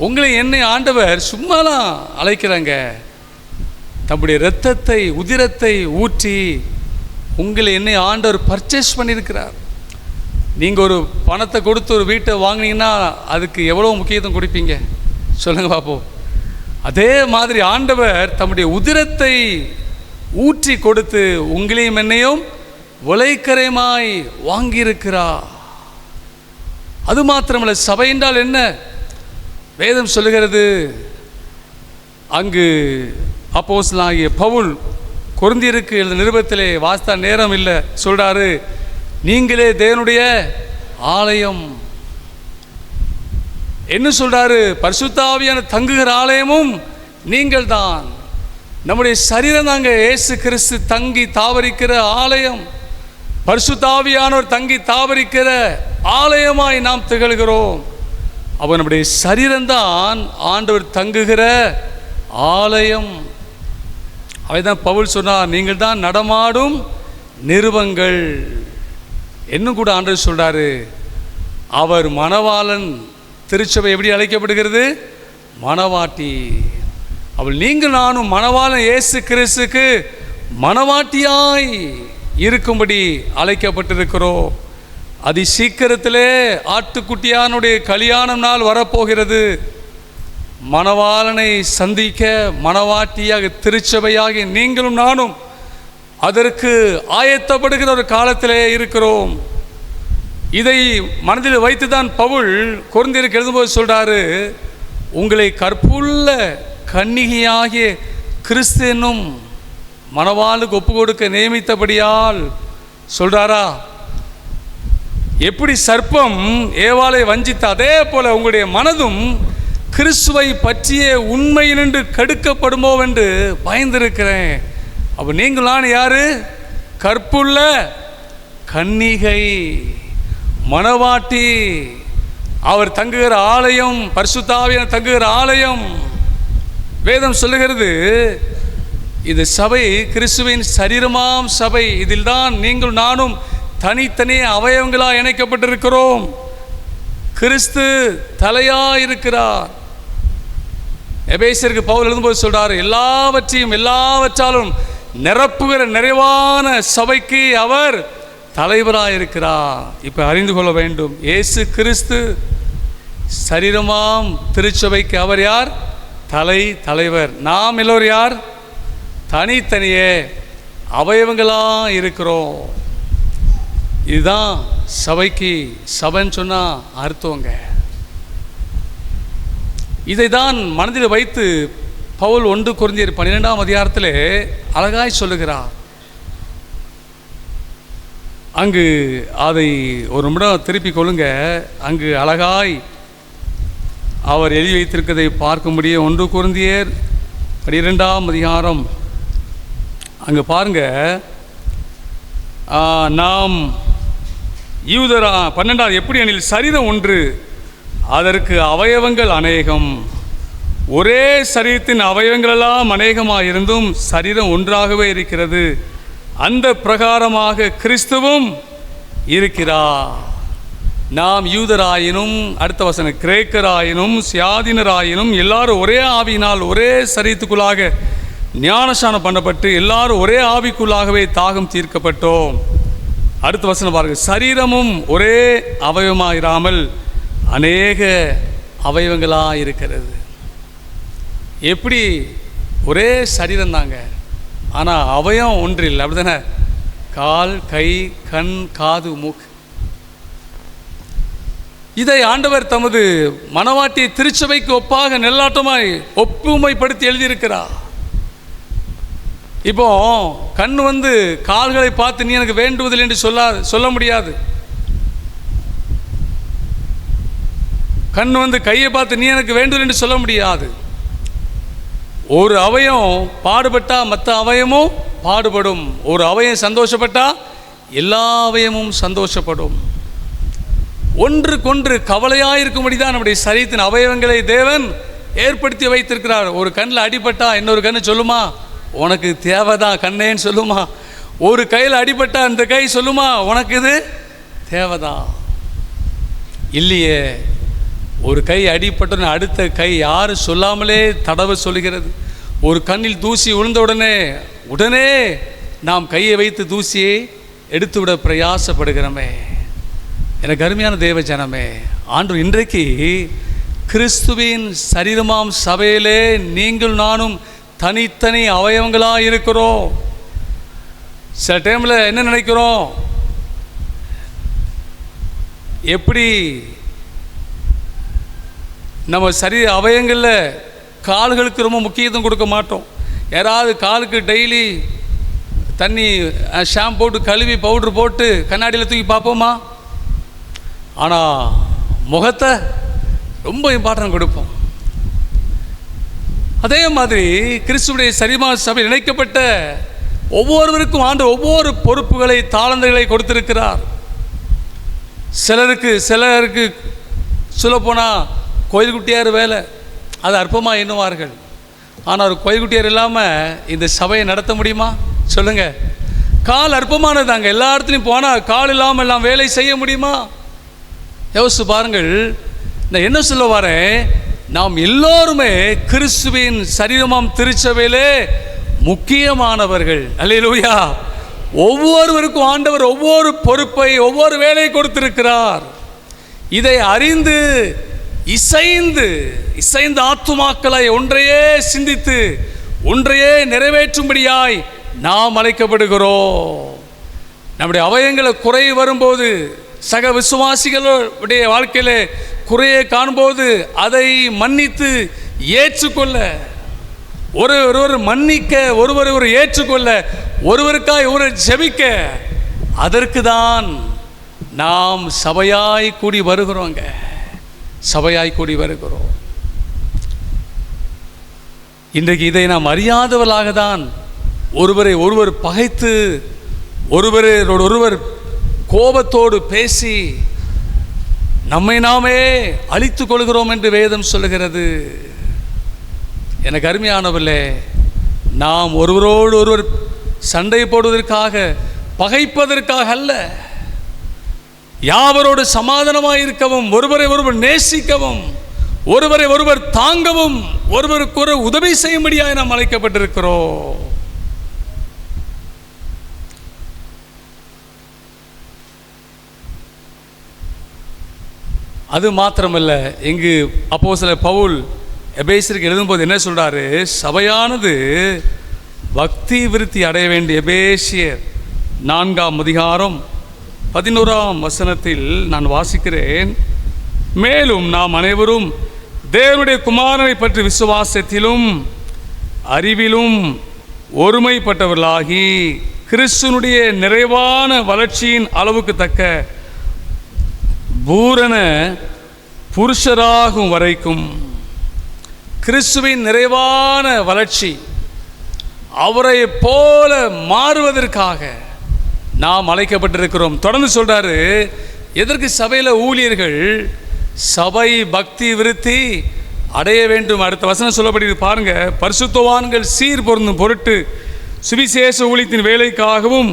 உங்களை என்னை ஆண்டவர் சும்மாலாம் அழைக்கிறாங்க. தம்முடைய இரத்தத்தை, உதிரத்தை ஊற்றி உங்களை என்னை ஆண்டவர் பர்ச்சேஸ் பண்ணியிருக்கிறார். நீங்கள் ஒரு பணத்தை கொடுத்து ஒரு வீட்டை வாங்கினீங்கன்னா அதுக்கு எவ்வளோ முக்கியத்துவம் கொடுப்பீங்க சொல்லுங்கள் பார்ப்போம். அதே மாதிரி ஆண்டவர் தம்முடைய உதிரத்தை ஊற்றி கொடுத்து உங்களையும் என்னையும் விலைக்கரைமாய் வாங்கியிருக்கிறார். அது மாத்திரமல்ல, சபை என்றால் என்ன? வேதம் சொல்லுகிறது, அங்கு அப்போஸ்தலனாகிய பவுல் கொரிந்தியருக்கு எழுதின நிருபத்திலே வாஸ்தா நேரம் இல்லை சொல்றாரு, நீங்களே தேவனுடைய ஆலயம். என்ன சொல்றாரு? பரிசுத்த ஆவியான தங்குகிற ஆலயமும் நீங்கள் தான். நம்முடைய சரீரம் தாங்க இயேசு கிறிஸ்து தங்கி தாவரிக்கிற ஆலயம். பரிசுத்த ஆவியானவர் தங்கி தாவரிக்கிற ஆலயமாய் நாம் திகழ்கிறோம். அவர் நம்முடைய சரீரம்தான் ஆண்டவர் தங்குகிற ஆலயம். அவைதான் பவுல் சொன்னார், நீங்கள் தான் நடமாடும் நிருபங்கள். இன்னும் கூட ஆண்டவர் சொல்றாரு, அவர் மணவாளன். திருச்சபை எப்படி அழைக்கப்படுகிறது? மணவாட்டி. அவள் நீங்கள் நானும் மணவாளன் இயேசு கிறிஸ்துக்கு மணவாட்டியாய் இருக்கும்படி அழைக்கப்பட்டிருக்கிறோம். அதி சீக்கிரத்திலே ஆட்டுக்குட்டியானுடைய கல்யாணம் நாள் வரப்போகிறது. மணவாளனை சந்திக்க மணவாட்டியாக திருச்சபையாகி நீங்களும் நானும் அதற்கு ஆயத்தப்படுகிற ஒரு காலத்திலே இருக்கிறோம். இதை மனதில் வைத்து தான் பவுல் கொரிந்தியருக்கு எழுதும்போது சொல்றாரு, உங்களை கற்புள்ள கன்னிகையாகிய கிறிஸ்து என்னும் மணவாளுக்கு ஒப்பு கொடுக்க நியமித்தபடியால் சொல்றாரா. எப்படி சர்ப்பம் ஏவாளை வஞ்சித்த அதே போல உங்களுடைய மனதும் கிறிஸ்துவை பற்றிய உண்மையினின்று கெடுக்கப்படுமோ என்று பயந்திருக்கிறேன். அப்போ நீங்களான யாரு? கற்புள்ள கன்னிகை, மணவாட்டி, அவர் தங்குகிற ஆலயம், பரிசுத்த ஆவியானவர் தங்குகிற ஆலயம். வேதம் சொல்லுகிறது, இது சபை கிறிஸ்துவின் சரீரமாம் சபை. இதில் தான் நீங்கள் நானும் தனித்தனி அவயவங்களாக இணைக்கப்பட்டிருக்கிறோம். கிறிஸ்து தலையாயிருக்கிறார். எபேசியருக்கு பவுல் எழுதும்போது சொல்றாரு, எல்லாவற்றையும் எல்லாவற்றாலும் நிரப்புகிற நிறைவான சபைக்கு அவர் தலைவராயிருக்கிறார். இப்போ அறிந்து கொள்ள வேண்டும், இயேசு கிறிஸ்து சரீரமாம் திருச்சபைக்கு அவர் யார்? தலைவர். நாம் எல்லோரும் யார்? தனித்தனியே அவயவங்களாக இருக்கிறோம். இதுதான் சபைக்கு சபைன்னு சொன்னால் அர்த்தங்க. இதை தான் மனதில் வைத்து பவுல் 1 கொரிந்தியர் 12ஆம் அதிகாரத்தில் அழகாய் சொல்லுகிறார். அங்கு அதை ஒரு நிமிடம் திருப்பி கொள்ளுங்க. அங்கு அழகாய் அவர் எழுதி வைத்திருக்கதை பார்க்க முடியும். 1 கொரிந்தியர் 12ஆம் அதிகாரம் அங்கே பாருங்க. நாம் யூதரா 12 எப்படி எனில் சரீரம் ஒன்று, அதற்கு அவயவங்கள் அநேகம், ஒரே சரீரத்தின் அவயவங்களெல்லாம் அநேகமாக இருந்தும் சரீரம் ஒன்றாகவே இருக்கிறது. அந்த பிரகாரமாக கிறிஸ்துவும் இருக்கிறார். நாம் யூதராயினும், அடுத்த வசனம், கிரேக்கராயினும் சியாதீனராயினும் எல்லாரும் ஒரே ஆவியினால் ஒரே சரீரத்துக்குள்ளாக ஞானஸ்நானம் பண்ணப்பட்டு எல்லாரும் ஒரே ஆவிக்குள்ளாகவே தாகம் தீர்க்கப்பட்டோம். அடுத்த வசனம் பாருங்க, சரீரமும் ஒரே அவயவமாயிராமல் அநேக அவயவங்களாக இருக்கிறது. எப்படி? ஒரே சரீரம் தாங்க, ஆனால் அவயம் ஒன்று இல்லை, அப்படி தானே? கால், கை, கண், காது, மூக்கு. இதை ஆண்டவர் தமது மணவாட்டியை திருச்சபைக்கு ஒப்பாக நெல்லாட்டமாய் ஒப்புமைப்படுத்தி எழுதியிருக்கிறார். இப்போ கண் கால்களை பார்த்து நீ எனக்கு வேண்டுவதில்லை என்று சொல்ல முடியாது. கண் கையை பார்த்து நீ எனக்கு வேண்டுவதில்லை என்று சொல்ல முடியாது. ஒரு அவயம் பாடுபட்டா மற்ற அவயமும் பாடுபடும். ஒரு அவயம் சந்தோஷப்பட்டா எல்லா அவயமும் சந்தோஷப்படும். ஒன்றுக்கொன்று கவலையாயிருக்கும்படி தான் நம்முடைய சரீரத்தின் அவயவங்களை தேவன் ஏற்படுத்தி வைத்திருக்கிறார். ஒரு கண்ணில் அடிபட்டா இன்னொரு கண்ணு சொல்லுமா, உனக்கு தேவைதான் கண்ணேன்னு சொல்லுமா? ஒரு கையில் அடிபட்டா அந்த கை சொல்லுமா, உனக்கு இது தேவைதான்? இல்லையே. ஒரு கை அடிபட்டோன்னு அடுத்த கை யாரும் சொல்லாமலே தடவை சொல்லுகிறது. ஒரு கண்ணில் தூசி விழுந்த உடனே நாம் கையை வைத்து தூசியை எடுத்துவிட பிரயாசப்படுகிறோமே. எனக்கு அருமையான தேவ ஜனமே, ஆண்டவர் இன்றைக்கு கிறிஸ்துவின் சரீரமாம் சபையிலே நீங்கள் நானும் தனித்தனி அவயவங்களாக இருக்கிறோம். சில டைமில் என்ன நினைக்கிறோம், எப்படி நம்ம சரீர அவயங்களில் கால்களுக்கு ரொம்ப முக்கியத்துவம் கொடுக்க மாட்டோம். யாராவது காலுக்கு டெய்லி தண்ணி ஷாம்பு போட்டு கழுவி பவுட்ரு போட்டு கண்ணாடியில் தூக்கி பார்ப்போமா? ஆனால் முகத்தை ரொம்ப இம்பார்ட்டன்ட் கொடுப்போம். அதே மாதிரி கிறிஸ்துவுடைய சரீரமான சபையில் இணைக்கப்பட்ட ஒவ்வொருவருக்கும் ஆண்டவர் ஒவ்வொரு பொறுப்புகளை தாளந்துகளை கொடுத்திருக்கிறார். சிலருக்கு சொல்லப்போனால் கோயில் குட்டியார் வேலை, அது அற்பமாக எண்ணுவார்கள். ஆனால் ஒரு கோயில் குட்டியார் இல்லாமல் இந்த சபையை நடத்த முடியுமா சொல்லுங்கள்? கால் அற்பமானதாங்க. எல்லா இடத்துலையும் போனால் கால் இல்லாமல் எல்லாம் வேலை செய்ய முடியுமா? யோசிச்சு பாருங்கள். நான் என்ன சொல்ல வரேன், நாம் எல்லோருமே கிறிஸ்துவின் சரீரமாம் திருச்சபையிலே முக்கியமானவர்கள். அல்லேலூயா. ஒவ்வொருவருக்கும் ஆண்டவர் ஒவ்வொரு பொறுப்பை ஒவ்வொரு வேலையை கொடுத்திருக்கிறார். இதை அறிந்து இசைந்து ஆத்துமாக்களை ஒன்றையே சிந்தித்து ஒன்றையே நிறைவேற்றும்படியாய் நாம் அழைக்கப்படுகிறோம். நம்முடைய அவயங்களை குறை வரும்போது சக விசுவாசிகளுடைய வாழ்க்கையிலே குறையை காணும்போது அதை மன்னித்து ஏற்றுக்கொள்ள, ஒருவர் மன்னிக்க, ஒருவர் ஏற்றுக்கொள்ள, ஒருவருக்காய் ஒரு ஜெபிக்க, அதற்கு தான் நாம் சபையாய் கூடி வருகிறோங்க. சபையாய் கூடி வருகிறோம். இன்றைக்கு இதை நாம் அறியாதவர்களாக தான் ஒருவரை ஒருவர் பகைத்து, ஒருவர் கோபத்தோடு பேசி நம்மை நாமே அழித்துக் கொள்கிறோம் என்று வேதம் சொல்லுகிறது. எனக்கு அருமையானவர்களே, நாம் ஒருவரோடு ஒருவர் சண்டை போடுவதற்காக, பகைப்பதற்காக அல்ல, யாவரோடு சமாதானமாக இருக்கவும், ஒருவரை ஒருவர் நேசிக்கவும், ஒருவரை ஒருவர் தாங்கவும், ஒருவருக்கு ஒரு உதவி செய்யும்படியாக நாம் அழைக்கப்பட்டிருக்கிறோம். அது மாத்திரமல்ல, இங்கு அப்போஸ்தலர் பவுல் எபேசியருக்கு எழுதும்போது என்ன சொல்றாரு? சபையானது பக்தி விருத்தி அடைய வேண்டிய எபேசியர் 4:11 நான் வாசிக்கிறேன். மேலும் நாம் அனைவரும் தேவனுடைய குமாரனை பற்றி விசுவாசத்திலும் அறிவிலும் ஒருமைப்பட்டவர்களாகி கிறிஸ்துனுடைய நிறைவான வளர்ச்சியின் அளவுக்கு தக்க பூரண புருஷராகும் வரைக்கும், கிறிஸ்துவின் நிறைவான வளர்ச்சி, அவரை போல மாறுவதற்காக நாம் அழைக்கப்பட்டிருக்கிறோம். தொடர்ந்து சொல்றாரு, எதற்கு சபையில் ஊழியர்கள் சபை பக்தி விருத்தி அடைய வேண்டும். அடுத்த வசனம் சொல்லப்படி பாருங்க. பரிசுத்தவான்கள் சீர் பொருந்தும் பொருட்டு சுவிசேஷ ஊழியத்தின் வேலைக்காகவும்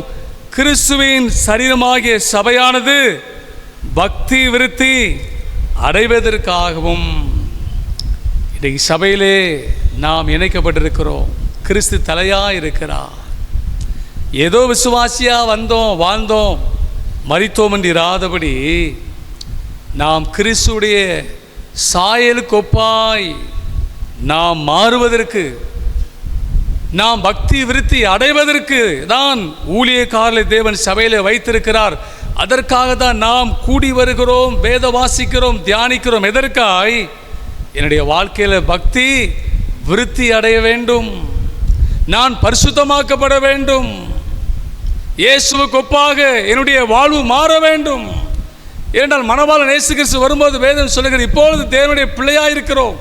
கிறிஸ்துவின் சரீரமாகிய சபையானது பக்தி விருத்தி அடைவதற்காகவும் இன்றைக்கு சபையிலே நாம் இணைக்கப்பட்டிருக்கிறோம். கிறிஸ்து தலையாக இருக்கிறார். ஏதோ விசுவாசியா வந்தோம், வாழ்ந்தோம், மரித்தோம் என்று இராதபடி நாம் கிறிஸ்துடைய சாயலுக்கு ஒப்பாய் நாம் மாறுவதற்கு, நாம் பக்தி விருத்தி அடைவதற்கு தான் ஊழியக்காரர்களை தேவன் சபையில் வைத்திருக்கிறார். அதற்காக தான் நாம் கூடி வருகிறோம், வேத வாசிக்கிறோம், தியானிக்கிறோம். எதற்காய்? என்னுடைய வாழ்க்கையில் பக்தி விருத்தி அடைய வேண்டும், நான் பரிசுத்தமாக்கப்பட வேண்டும், இயேசுவுக்கு ஒப்பாக என்னுடைய வாழ்வு மாற வேண்டும். ஏனென்றால் மணவாளன் இயேசு கிறிஸ்து வரும்போது வேதம் சொல்லுகிறது, இப்பொழுது தேவனுடைய பிள்ளையாக இருக்கிறோம்.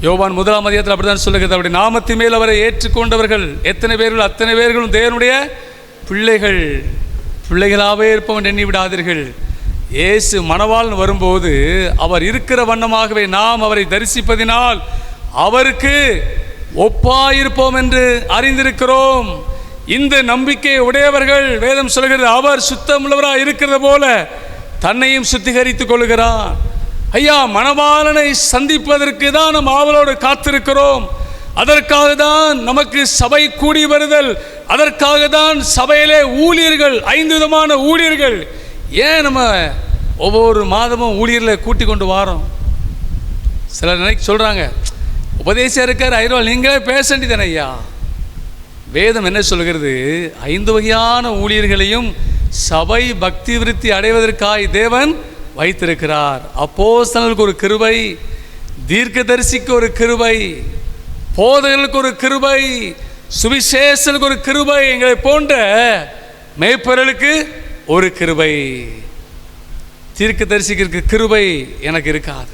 யோவான் 1 அப்படிதான் சொல்லுகிறது. அவருடைய நாமத்தின் மேல் அவரை ஏற்றுக்கொண்டவர்கள் எத்தனை பேர்கள், அத்தனை பேர்களும் தேவனுடைய பிள்ளைகள். பிள்ளைகளாகவே இருப்பவன் எண்ணி விடாதீர்கள். இயேசு மணவாளன் வரும்போது அவர் இருக்கிற வண்ணமாகவே நாம் அவரை தரிசிப்பதினால் அவருக்கு ஒப்பாயிருப்போம் என்று அறிந்திருக்கிறோம். இந்த நம்பிக்கை உடையவர்கள் வேதம் சொல்கிறது, அவர் சுத்தமுள்ளவராக இருக்கிறது போல தன்னையும் சுத்திகரித்துக் கொள்கிறார். ஐயா, மணவாளனை சந்திப்பதற்கு தான் நாம் ஆவலோடு காத்திருக்கிறோம். அதற்காக தான் நமக்கு சபை கூடி வருதல், அதற்காக தான் சபையிலே ஊழியர்கள், 5 விதமான ஊழியர்கள். ஏன் நம்ம ஒவ்வொரு மாதமும் ஊழியர்களை கூட்டி கொண்டு வரோம்? சிலர் சொல்கிறாங்க, உபதேசியாக இருக்கார், 5 ரூபா நீங்களே பேச வேண்டியதானே. ஐயா, வேதம் என்ன சொல்கிறது? 5 வகையான ஊழியர்களையும் சபை பக்தி விருத்தி அடைவதற்காய் தேவன் வைத்திருக்கிறார். அப்போஸ்தலர்களுக்கு ஒரு கிருபை, தீர்க்கதரிசிக்கு ஒரு கிருபை, போதகர்களுக்கு ஒரு கிருபை, சுவிசேஷனுக்கு ஒரு கிருபை, எங்களை போன்ற மேய்ப்பர்களுக்கு ஒரு கிருபை. தீர்க்கதரிசிக்கு கிருபை எனக்கு இருக்காது.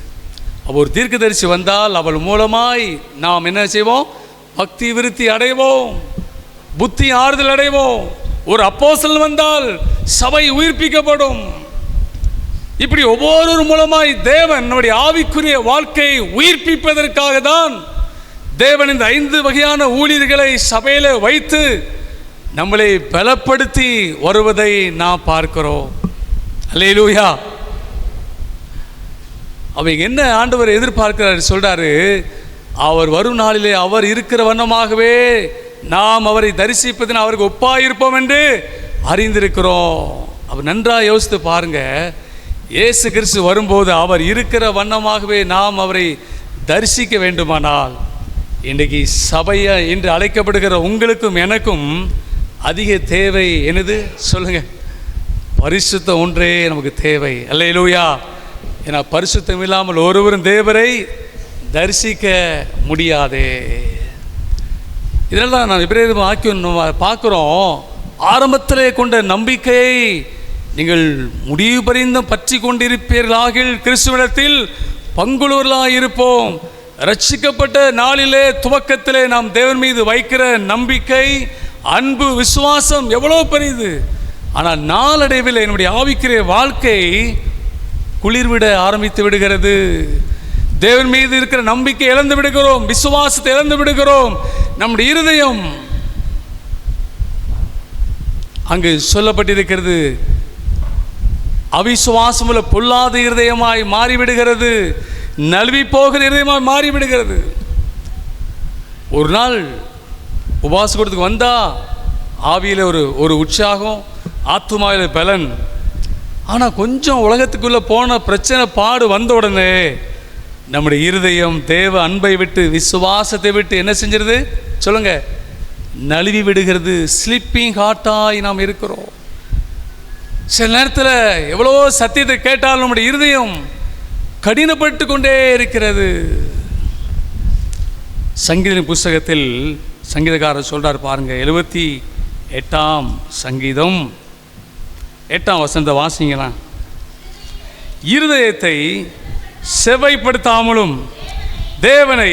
ஒரு தீர்க்கதரிசி வந்தால் அவள் மூலமாய் நாம் என்ன செய்வோம்? பக்தி விருத்தி அடைவோம், புத்தி ஆறுதல் அடைவோம். ஒரு அப்போஸ்தலன் வந்தால் சபை உயிர்ப்பிக்கப்படும். இப்படி ஒவ்வொரு மூலமாய் தேவன் நம்முடைய ஆவிக்குரிய வாழ்க்கையை உயிர்ப்பிப்பதற்காக தான் தேவன் இந்த 5 வகையான ஊழியர்களை சபையில வைத்து நம்மளை பலப்படுத்தி வருவதை நாம் பார்க்கிறோம். அல்லேலூயா. அவங்க என்ன ஆண்டவர் எதிர்பார்க்கிறார் சொல்றாரு, அவர் வரும் நாளிலே அவர் இருக்கிற வண்ணமாகவே நாம் அவரை தரிசிப்பதில் அவருக்கு ஒப்பாயிருப்போம் என்று அறிந்திருக்கிறோம். அவர் நன்றாக யோசித்து பாருங்க. இயேசு கிறிஸ்து வரும்போது அவர் இருக்கிற வண்ணமாகவே நாம் அவரை தரிசிக்க வேண்டுமானால், இன்றைக்கு சபையை என்று அழைக்கப்படுகிற உங்களுக்கும் எனக்கும் அதிக தேவை என்னது சொல்லுங்க? பரிசுத்தம் ஒன்றே நமக்கு தேவை. அல்லேலூயா. ஏன்னா பரிசுத்தம் இல்லாமல் ஒருவரும் தேவரை தரிசிக்க முடியாதே. இதெல்லாம் நான் எபிரேயர் வாக்கியம் பார்க்குறோம். ஆரம்பத்திலே கொண்ட நம்பிக்கையை நீங்கள் முடிவு பரிந்தும் பற்றி கொண்டிருப்பீர்களாகில் கிறிஸ்துவிடத்தில் பங்குள்ளவர்களாக இருப்போம். ரட்சிக்கப்பட்ட நாளிலே துவக்கத்திலே நாம் தேவன் மீது வைக்கிற நம்பிக்கை, அன்பு, விசுவாசம் எவ்வளோ பெரியது. ஆனால் நாளடைவில் என்னுடைய ஆவிக்குரிய வாழ்க்கை குளிர்விட ஆரம்பித்து விடுகிறது. தேவன் மீது இருக்கிற நம்பிக்கை இழந்து விடுகிறோம், விசுவாசத்தை இழந்து விடுகிறோம். நம்முடைய இருதயம் அங்கு சொல்லப்பட்டிருக்கிறது, அவிசுவாசமுள்ள பொல்லாத இருதயமாய் மாறிவிடுகிறது, நழுவி போகிற இருதயமாய் மாறிவிடுகிறது. ஒரு நாள் உபவாச கூட்டத்துக்கு வந்தா ஆவியில் ஒரு உற்சாகம், ஆத்துமாவில் பலன். ஆனால் கொஞ்சம் உலகத்துக்குள்ளே போன பிரச்சனை பாடு வந்த உடனே நம்முடைய இருதயம் தேவ அன்பை விட்டு விசுவாசத்தை விட்டு என்ன செஞ்சிருது சொல்லுங்க, நழுவி விடுகிறது. ஸ்லிப்பிங் ஹார்ட்டாய் நாம் இருக்கிறோம். சில நேரத்தில் எவ்வளோ சத்தியத்தை கேட்டாலும் நம்முடைய இருதயம் கடினப்பட்டு கொண்டே இருக்கிறது. சங்கீத புஸ்தகத்தில் சங்கீதக்காரர் சொல்றார் பாருங்க, 78ஆம் சங்கீதம் 8ஆம் வசனத்தை வாசிங்களா. இருதயத்தை செவ்வைப்படுத்தாமலும் தேவனை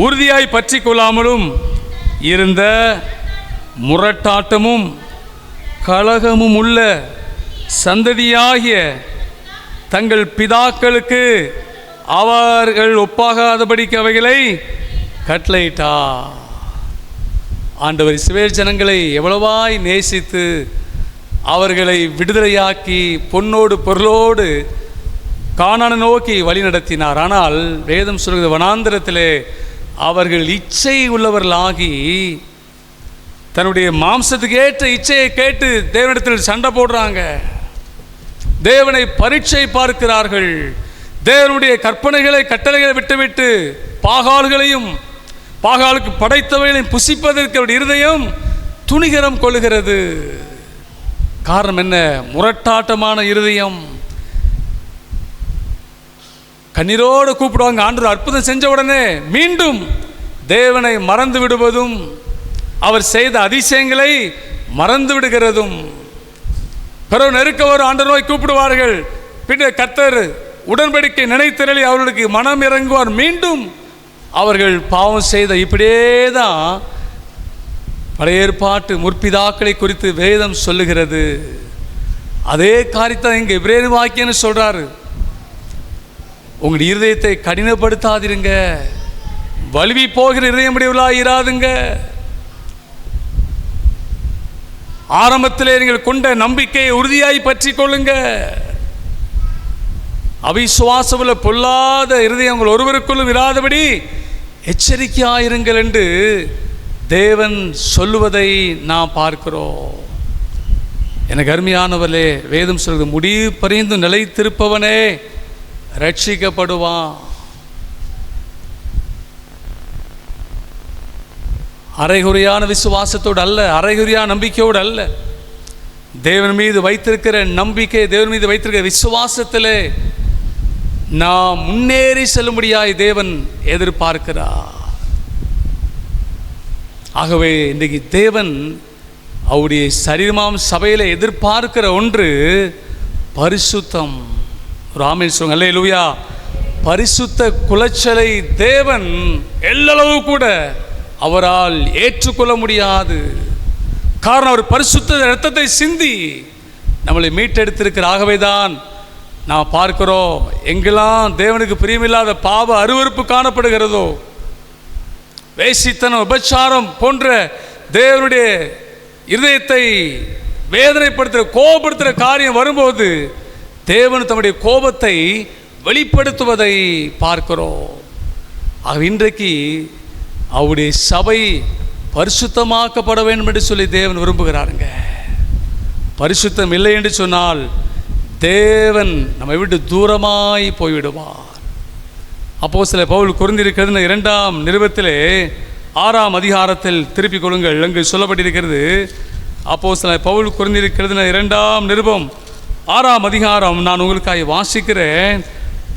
உறுதியாய் பற்றி கொள்ளாமலும் இருந்த முரட்டாட்டமும் கலகமும் உள்ள சந்ததியாகிய தங்கள் பிதாக்களுக்கு அவர்கள் ஒப்பாகாதபடிக்கு அவைகளை கட்டளையிட்டா. ஆண்டவர் இஸ்ரவேல் ஜனங்களை எவ்வளவாய் நேசித்து அவர்களை விடுதலையாக்கி பொன்னோடு பொருளோடு கானானை நோக்கி வழி நடத்தினார். ஆனால் வேதம் சொல்கிறது, வனாந்திரத்திலே அவர்கள் இச்சை உள்ளவர்களாகி தன்னுடைய மாம்சத்துக்கு ஏற்ற இச்சையை கேட்டு தேவனிடத்தில் சண்டை போடுறாங்க, தேவனை பரீட்சை பார்க்கிறார்கள், தேவனுடைய கற்பனைகளை கட்டளைகளை விட்டுவிட்டு பாகால்களையும் பாகாலுக்கு படைத்தவைகளையும் புசிப்பதற்கு அவருடைய இருதயம் துணிகரம் கொள்ளுகிறது. காரணம் என்ன? முரட்டாட்டமான இருதயம். கண்ணீரோடு கூப்பிடுவாங்க, ஆண்டவர் அற்புதம் செஞ்ச உடனே மீண்டும் தேவனை மறந்து விடுவதும் அவர் செய்த அதிசயங்களை மறந்து விடுகிறதும். பிறகு நெருக்க வரும் ஆண்டவர் நோய் கூப்பிடுவார்கள், பின்னர் கர்த்தர் உடன்படிக்கை நினைத்திரளி அவர்களுக்கு மனம் இறங்குவார், மீண்டும் அவர்கள் பாவம் செய்த. இப்படியே தான் பழைய ஏற்பாட்டு முற்பிதாக்களை குறித்து வேதம் சொல்லுகிறது. அதே காரியத்தை இங்கே எபிரேயர் வாக்கியன்னு சொல்றாரு, உங்களுடைய இருதயத்தை கடினப்படுத்தாதிருங்க, வலுவி போகிற இருதயமுடையவர்களாக இராதுங்க. ஆரம்பத்திலே நீங்கள் கொண்ட நம்பிக்கையை உறுதியாய் பற்றி கொள்ளுங்க. அவிசுவாசமுள்ள பொல்லாத இருதயம் உங்கள் ஒருவருக்குள்ளும் இராதபடி எச்சரிக்கையாயிருங்கள் என்று தேவன் சொல்லுவதை நாம் பார்க்கிறோம். எனக்கு அருமையானவர்களே, வேதம் சொல்வது, முடிவு பரிந்து நிலைத்திருப்பவனே ரட்சிக்கப்படுவான். அரைகுறையான விசுவாசத்தோடு அல்ல, அரைகுறையான நம்பிக்கையோடு அல்ல, தேவன் மீது வைத்திருக்கிற நம்பிக்கை, தேவன் மீது வைத்திருக்கிற விசுவாசத்திலே நாம் முன்னேறி செல்லும்படியாய் தேவன் எதிர்பார்க்கிறார். ஆகவே இன்றைக்கு தேவன் அவருடைய சரீரமாம் சபையில் எதிர்பார்க்கிற ஒன்று பரிசுத்தம். ஒரு ஆமென் சொல்லுங்க, அல்லேலூயா. பரிசுத்த குலைச்சலை தேவன் எல்லளவு கூட அவரால் ஏற்றுக்கொள்ள முடியாது. காரணம், அவர் பரிசுத்த இரத்தத்தை சிந்தி நம்மளை மீட்டெடுத்திருக்கிற. ஆகவே தான் நாம் பார்க்கிறோம், எங்கெல்லாம் தேவனுக்கு பிரியமில்லாத பாவ அருவருப்பு காணப்படுகிறதோ, வேசித்தனம், விபச்சாரம் போன்ற தேவனுடைய இருதயத்தை வேதனைப்படுத்துகிற கோபப்படுத்துகிற காரியம் வரும்போது தேவன் தம்முடைய கோபத்தை வெளிப்படுத்துவதை பார்க்கிறோம். ஆக இன்றைக்கு அவருடைய சபை பரிசுத்தமாக்கப்பட வேண்டும் என்று சொல்லி தேவன் விரும்புகிறாருங்க. பரிசுத்தம் இல்லை என்று சொன்னால் தேவன் நம்மை விட்டு தூரமாய் போய்விடுவார். அப்போஸ்தலர் பவுல் கொரிந்தியர் 2ஆம் நிருபத்திலே 6ஆம் அதிகாரத்தில் திருப்பிக் கொள்ளுங்கள். அங்கு சொல்லப்பட்டிருக்கிறது, அப்போஸ்தலன் பவுல் கொரிந்தியருக்கு எழுதின 2ஆம் நிருபம் 6ஆம் அதிகாரம் நான் உங்களுக்காக வாசிக்கிறேன்.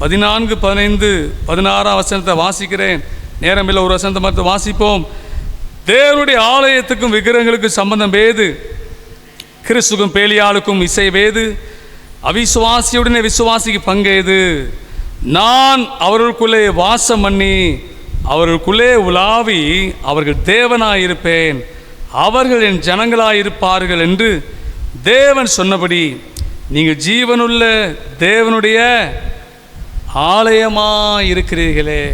14, 15, 16ஆம் வசனத்தை வாசிக்கிறேன். நேரமில்லை, ஒரு வசனத்தை மட்டும் வாசிப்போம். தேவனுடைய ஆலயத்துக்கும் விக்கிரகங்களுக்கும் சம்பந்தம் வேது, கிறிஸ்துக்கும் பேலியாளுக்கும் இசை வேது, அவிசுவாசியுடனே விசுவாசிக்கு பங்கேது. நான் அவர்களுக்குள்ளே வாசம் பண்ணி அவர்களுக்குள்ளே உலாவி அவர்கள் தேவனாயிருப்பேன், அவர்கள் என் ஜனங்களாயிருப்பார்கள் என்று தேவன் சொன்னபடி நீங்கள் ஜீவனுள்ள தேவனுடைய ஆலயமாக இருக்கிறீர்களே.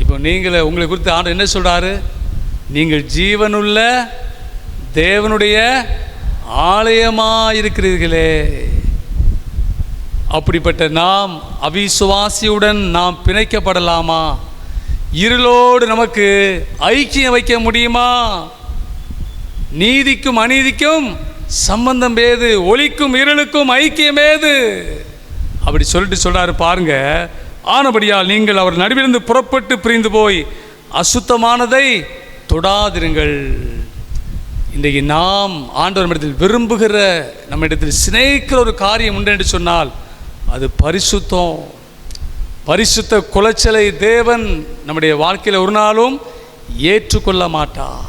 இப்போ நீங்கள் உங்களை குறித்து ஆண்டவர் என்ன சொல்கிறாரு? நீங்கள் ஜீவனுள்ள தேவனுடைய ஆலயமாக இருக்கிறீர்களே. அப்படிப்பட்ட நாம் அவிசுவாசியுடன் நாம் பிணைக்கப்படலாமா? இருளோடு நமக்கு ஐக்கியம் வைக்க முடியுமா? நீதிக்கும் அநீதிக்கும் சம்பந்தம் ஏது? ஒளிக்கும் இருளுக்கும் ஐக்கியம் ஏது? அப்படி சொல்லிட்டு சொல்றாரு பாருங்க. ஆனபடியால் நீங்கள் அவர் நடுவிலிருந்து புறப்பட்டு பிரிந்து போய் அசுத்தமானதை தொடாதிருங்கள். இன்றைக்கு நாம் ஆண்டவரிடத்தில் விரும்புகிற, நம்ம இடத்தில் சிநேகிக்கிற ஒரு காரியம் உண்டு என்று சொன்னால் அது பரிசுத்தம். பரிசுத்த குலைச்சலை தேவன் நம்முடைய வாழ்க்கையில் ஒரு நாளும் ஏற்றுக்கொள்ள மாட்டார்.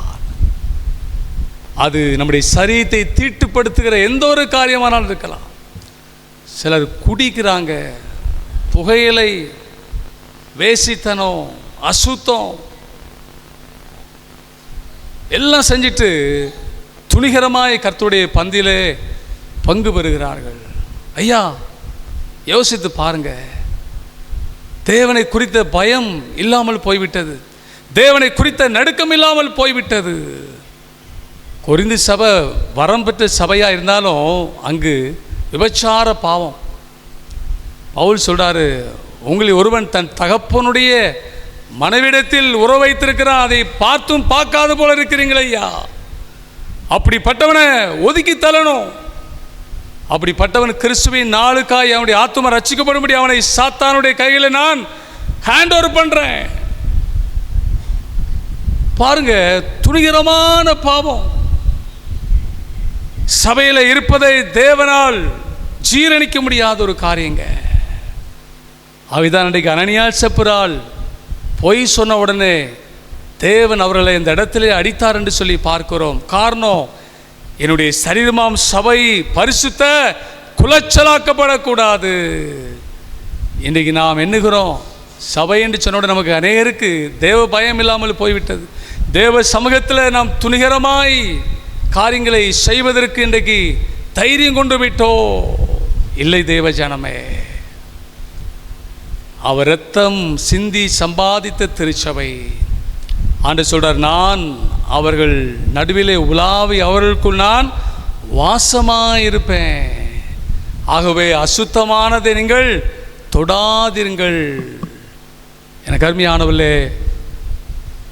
அது நம்முடைய சரீரத்தை தீட்டுப்படுத்துகிற எந்த ஒரு காரியமானாலும் இருக்கலாம். சிலர் குடிக்கிறாங்க, புகையிலை, வேசித்தனம், அசுத்தம் எல்லாம் செஞ்சிட்டு துணிகரமாய் கர்த்தருடைய பந்தியிலே பங்கு பெறுகிறார்கள். ஐயா, யோசித்து பாருங்க. தேவனை குறித்த பயம் இல்லாமல் போய்விட்டது, தேவனை குறித்த நடுக்கம் இல்லாமல் போய்விட்டது. கொரிந்து சபை வரம் பெற்ற சபையாக இருந்தாலும் அங்கு விபச்சார பாவம். பவுல் சொல்றாரு, உங்களில் ஒருவன் தன் தகப்பனுடைய மனைவிடத்தில் உறவு வைத்திருக்கிறான், அதை பார்த்தும் பார்க்காத போல இருக்கிறீங்களே ஐயா. அப்படிப்பட்டவனை ஒதுக்கி தள்ளணும். அப்படிப்பட்டவன் கிறிஸ்துவின் நாளுக்காய் அவனுடைய ஆத்துமா ரட்சிக்கப்படும்படி அவனை சாத்தானுடைய கையில் நான் ஹேண்ட் ஓவர் பண்றேன். பாருங்க, துணிகரமான பாவம். சபையில் இருப்பதை தேவனால் ஜீரணிக்க முடியாத ஒரு காரியங்க. அவைதான் இன்றைக்கு அனனியாள் சப்புரால் பொய் சொன்ன உடனே தேவன் அவர்களை இந்த இடத்திலே அடித்தார் என்று சொல்லி பார்க்கிறோம். காரணம், என்னுடைய சரீரமாம் சபை பரிசுத்த குலைச்சலாக்கப்படக்கூடாது. இன்றைக்கு நாம் எண்ணுகிறோம், சபை என்று சொன்ன நமக்கு அநேகருக்கு தேவ பயம் இல்லாமல் போய்விட்டது. தேவ சமூகத்தில் நாம் துணிகரமாய் காரியங்களை செய்வதற்கு இன்றைக்கு தைரியம் கொண்டு விட்டோ இல்லை. தேவ ஜனமே, அவர் இரத்தம் சிந்தி சம்பாதித்த திருச்சபை. ஆண்டு சொல்றார், நான் அவர்கள் நடுவிலே உலாவி அவர்களுக்குள் நான் வாசமாயிருப்பேன். ஆகவே அசுத்தமானதை நீங்கள் தொடாதிருங்கள். எனக்கு அருமையானவர்களே,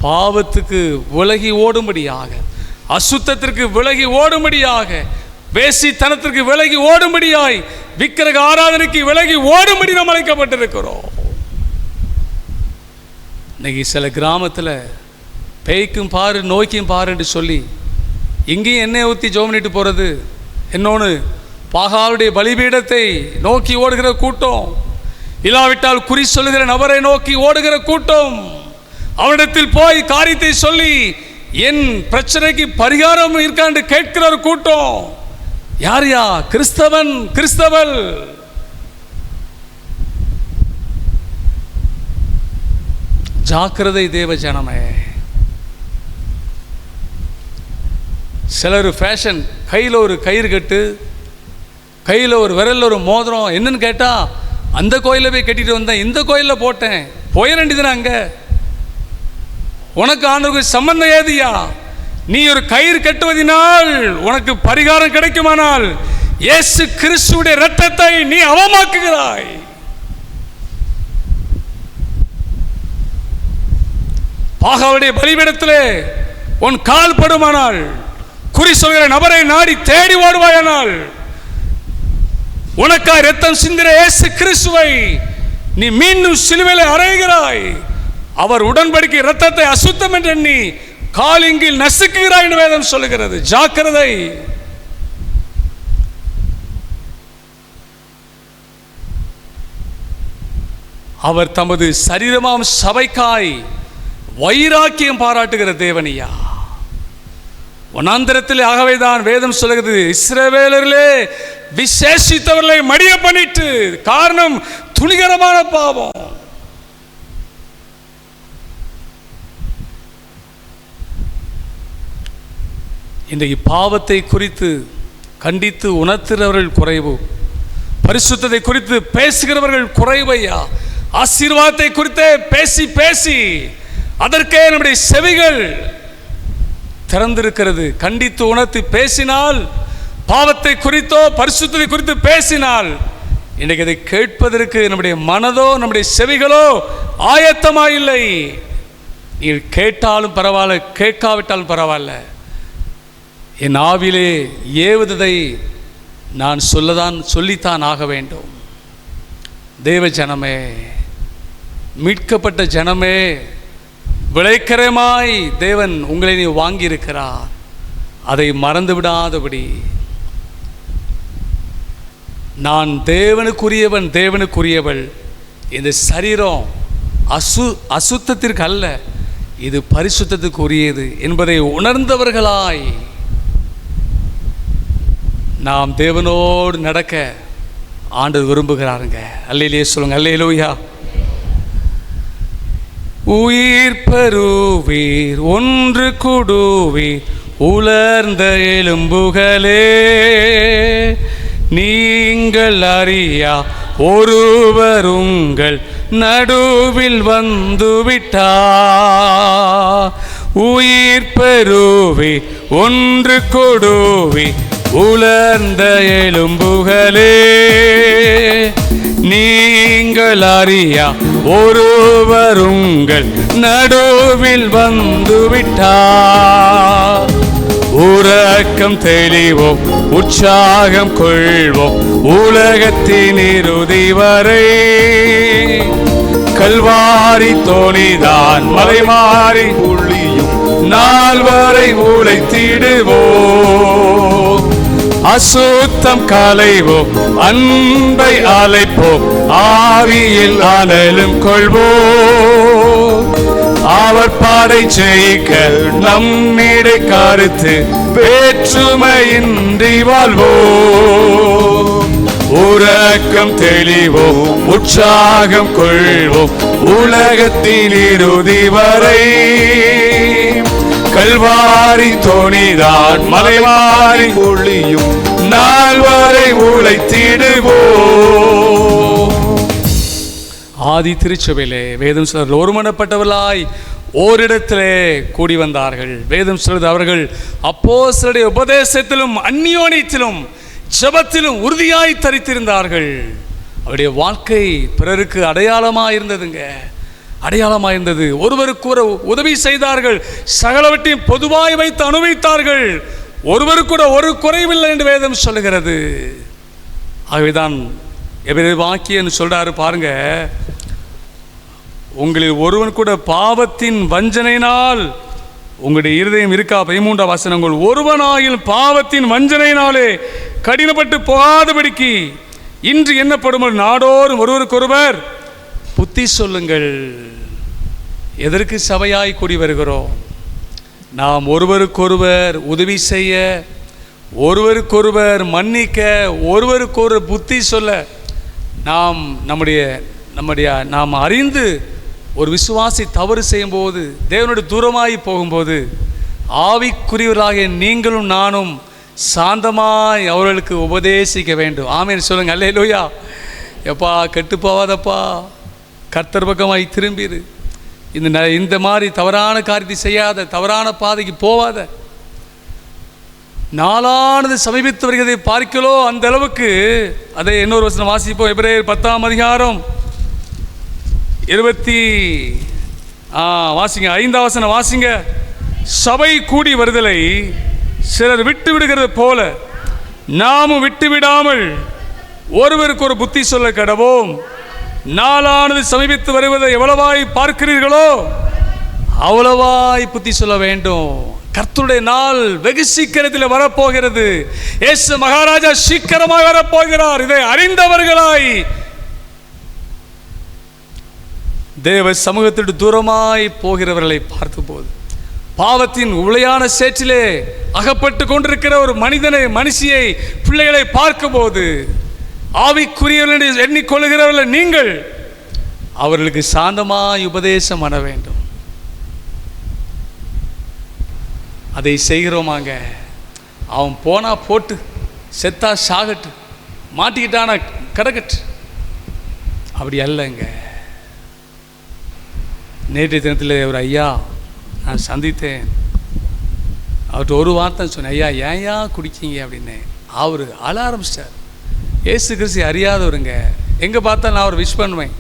பாவத்துக்கு விலகி ஓடும்படியாக, அசுத்தத்திற்கு விலகி ஓடும்படியாக, வேசித்தனத்திற்கு விலகி ஓடும்படியாய், விக்கிரக ஆராதனைக்கு விலகி ஓடும்படி நாம் அழைக்கப்பட்டிருக்கிறோம். இன்னைக்கு சில கிராமத்தில் பேய்க்கும் பாரு நோய்க்கும் பாரு என்று சொல்லி இங்கேயும் எண்ணெய் ஊற்றி ஜோம் பண்ணிட்டு போகிறது, இன்னொன்று பாகாலுடைய பலிபீடத்தை நோக்கி ஓடுகிற கூட்டம், இல்லாவிட்டால் குறி சொல்லுகிற நபரை நோக்கி ஓடுகிற கூட்டம், அவனிடத்தில் போய் காரியத்தை சொல்லி என் பிரச்சனைக்கு பரிகாரம் இருக்கான்னு கேட்கிற ஒரு கூட்டம். யார் யா? கிறிஸ்தவன், கிறிஸ்தவள். ஜாக்கிரதை தேவ ஜனமே. சிலர் ஃபேஷன், கையில் ஒரு கயிறு கட்டு, கையில் ஒரு விரலில் ஒரு மோதிரம். என்னன்னு கேட்டால், அந்த கோயிலில் போய் கட்டிட்டு வந்தேன், இந்த கோயிலில் போட்டேன், போய வேண்டியதுனா அங்கே. உனக்கு ஆண்டவருக்கு சம்பந்தம் ஏதியா? நீ ஒரு கயிறு கட்டுவதினால் உனக்கு பரிகாரம் கிடைக்குமானால் இயேசு கிறிஸ்துவுடைய இரத்தத்தை நீ அவமாக்குகிறாய். பாகாவுடைய பலிபீடத்திலே உன் கால் படுமானால், குறி சொல்கிற நபரை நாடி தேடி ஓடுவாயானால், உனக்காய் இரத்தம் சிந்திர இயேசு கிறிஸ்துவை நீ மீண்டும் சிலுவையில் அறைகிறாய். அவர் உடன்படிக்கை இரத்தத்தை அசுத்தம் என்று எண்ணி காலிங்கில் நசுக்குகிறாய் என்று வேதம் சொல்லுகிறது. ஜாக்கிரதை. அவர் தமது சரீரமாம் சபைக்காய் வைராக்கியம் பாராட்டுகிற தேவனியா. வனாந்திரத்தில் ஆகவேதான் வேதம் சொல்லுகிறது, இஸ்ரவேலர்களே விசேஷித்தவர்களை மடிய பண்ணிட்டு. காரணம் துணிகரமான பாவம். இன்றைக்கு பாவத்தை குறித்து கண்டித்து உணர்த்துகிறவர்கள் குறைவு, பரிசுத்தத்தை குறித்து பேசுகிறவர்கள் குறைவையா. ஆசீர்வாதத்தை குறித்தே பேசி பேசி அதற்கே நம்முடைய செவிகள் திறந்திருக்கிறது. கண்டித்து உணர்த்தி பேசினால், பாவத்தை குறித்தோ பரிசுத்தத்தை குறித்து பேசினால், இன்றைக்கு அதை கேட்பதற்கு நம்முடைய மனதோ நம்முடைய செவிகளோ ஆயத்தமாயில்லை. நீங்கள் கேட்டாலும் பரவாயில்ல, கேட்காவிட்டாலும் பரவாயில்ல, என் ஆவிலே ஏவுததை நான் சொல்லித்தான் ஆக வேண்டும். தேவ ஜனமே, மீட்கப்பட்ட ஜனமே, விளைக்கரமாய் தேவன் உங்களை நீ வாங்கியிருக்கிறார். அதை மறந்து விடாதபடி, நான் தேவனுக்குரியவன், தேவனுக்குரியவள். இந்த சரீரம் அசுத்தத்திற்கு அல்ல, இது பரிசுத்தத்துக்கு உரியது என்பதை உணர்ந்தவர்களாய் நாம் தேவனோடு நடக்க ஆண்டவர் விரும்புகிறாருங்க. அல்லேலூயா சொல்லுங்க. அல்லேலூயா. உயிர் பெறுவீர், ஒன்று கூடுவீர், உலர்ந்த எலும்புகளே, நீங்கள் அறியா ஒருவர் உங்கள் நடுவில் வந்துவிட்டார். உயிர் பெறுவீர், ஒன்று கூடுவீர், உலர்ந்த எலும்புகளே, நீங்கள் அறியா ஒருவர் உங்கள் நடுவில் வந்துவிட்டார். உறக்கம் தெளிவோம், உற்சாகம் கொள்வோம், உலகத்தின் இறுதி வரை. கல்வாரி தோணிதான் மலை மாறி ஒளியும் நாள் வரை உழைத்திடுவோம். அசுத்தம் களைவோம், அன்பை அழைப்போம், ஆவியில் அனலும் கொள்வோம். அவர் பாடை ஜெயிக்க நம்மிடை கருத்து வேற்றுமையின்றி வாழ்வோம். உறக்கம் தெளிவோம், உற்சாகம் கொள்வோம், உலகத்தின் இறுதி வரை. கல்வாரி தோணிதான் மலை மாறி ஒளியும் நாள் வரை உழைத்திடுவோம். ஆதி திருச்சபையிலே வேதம் சொல்ற ஒருமனப்பட்டவர்களாய் ஓரிடத்திலே கூடி வந்தார்கள். வேதம் சொல்றது, அவர்கள் அப்போஸ்தலருடைய உபதேசத்திலும் அந்யோன்யத்திலும் ஜெபத்திலும் உறுதியாய் தரித்திருந்தார்கள். அவருடைய வாழ்க்கை பிறருக்கு அடையாளமாக இருந்ததுங்க, அடையாளமாக இருந்தது. ஒருவருக்கு ஒரு உதவி செய்தார்கள், சகலவற்றையும் பொதுவாய் வைத்து அனுபவித்தார்கள். ஒருவருக்கு கூட ஒரு குறைவில்லை என்று வேதம் சொல்லுகிறது. ஆகவேதான் எபிரேயர் வாக்கியம் சொல்றாரு பாருங்க, உங்களில் ஒருவன் கூட பாவத்தின் வஞ்சனையினால் உங்களுடைய இருதயம் இருக்கா. 13 வசனங்கள். ஒருவனாயில் பாவத்தின் வஞ்சனையினாலே கடினப்பட்டு போகாதபடிக்கு இன்று என்னப்படும் நாடோறும் ஒருவருக்கொருவர் புத்தி சொல்லுங்கள். எதற்கு சபையாய் கூடி வருகிறோம்? நாம் ஒருவருக்கொருவர் உதவி செய்ய, ஒருவருக்கொருவர் மன்னிக்க, ஒருவருக்கொரு புத்தி சொல்ல. நாம் அறிந்து ஒரு விசுவாசி தவறு செய்யும் போது, தேவனுடைய தூரமாய் போகும்போது, ஆவிக்குரியவர்களாகிய நீங்களும் நானும் சாந்தமாய் அவர்களுக்கு உபதேசிக்க வேண்டும். ஆமென் சொல்லுங்க. அல்லேலூயா. எப்பா கெட்டு போவாதப்பா, கர்த்தர் பக்கமாய் திரும்பிடு. இந்த மாதிரி தவறான காரியத்தை செய்யாத, தவறான பாதைக்கு போவாத. நாளானது சமீபித்து வருகிறதை பார்க்கலோ அந்த அளவுக்கு. அதை இன்னொரு வசனம் வாசிப்போம். எபிரேயர் 10ஆம் அதிகாரம் வாசிங்க, 5ஆம் வசனம் வாசிங்க. சபை கூடி வருதலை சிலர் விட்டு விடுகிறது போல நாமும் விட்டு விடாமல் ஒருவருக்கு ஒரு புத்தி சொல்ல கடவோம். நாளானது சமீபித்து வருவதை எவ்வளவாய் பார்க்கிறீர்களோ அவ்வளவாய் புத்தி சொல்ல வேண்டும். கர்த்தருடைய நாள் வெகு சீக்கிரத்தில் வரப்போகிறது. இயேசு மகாராஜா சீக்கிரமாய் வரப்போகிறார். இதை அறிந்தவர்களாய் தேவ சமூகத்திற்கு தூரமாய் போகிறவர்களை பார்த்தபோது, பாவத்தின் உளையான சேற்றிலே அகப்பட்டு கொண்டிருக்கிற ஒரு மனுஷியை பிள்ளைகளை பார்க்கும்போது, ஆவிக்குரியவர்கள் எண்ணிக்கொள்கிறவர்கள் நீங்கள் அவர்களுக்கு சாந்தமாய் உபதேசம் பண்ண வேண்டும். அதை செய்கிறோமாங்க? அவன் போனா போட்டு, செத்தா சாகட்டு, மாட்டிக்கிட்டான கிடக்கட்டு, அப்படி அல்லங்க. நேற்றைய தினத்தில் ஒரு ஐயா நான் சந்தித்தேன். அவர்கிட்ட ஒரு வார்த்தை சொன்னேன், ஐயா ஏன்யா குடிக்கீங்க அப்படின்னு. அவர் அழ ஆரம்பிச்சிட்டார். ஏசு கிறிஸ்து அறியாதவருங்க. எங்கே பார்த்தா நான் அவர் விஷ் பண்ணுவேன்.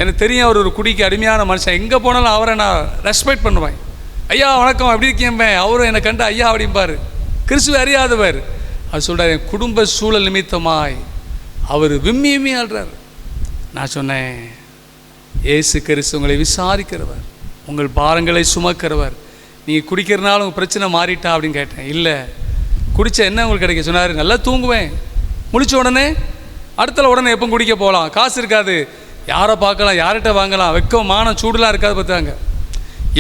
எனக்கு தெரியும் அவர் ஒரு குடிக்கு அடிமையான மனுஷன். எங்கே போனாலும் அவரை நான் ரெஸ்பெக்ட் பண்ணுவேன். ஐயா வணக்கம், எப்படி இருக்கேன். அவரும் என்னை கண்டு ஐயா அப்படிம்பார். கிறிஸ்துவை அறியாதவர். அவர் சொல்கிறார், என் குடும்ப சூழல் நிமித்தமாய் அவர் விம்மி விம்மி ஆடுறார். நான் சொன்னேன், ஏசு கிறிஸ்து உங்களை விசாரிக்கிறவர், உங்கள் பாரங்களை சுமக்கிறவர். நீங்கள் குடிக்கிறனால உங்கள் பிரச்சனை மாறிட்டா அப்படின்னு கேட்டேன். இல்லை, குடித்தா என்ன உங்களுக்கு கிடைக்க? சொன்னார், நல்லா தூங்குவேன், முடிச்ச உடனே அடுத்த உடனே எப்போ குடிக்க போகலாம், காசு இருக்காது, யாரை பார்க்கலாம், யார்கிட்ட வாங்கலாம், வெக்கம் மானம் சூடுலாம் இருக்காது. பார்த்தாங்க,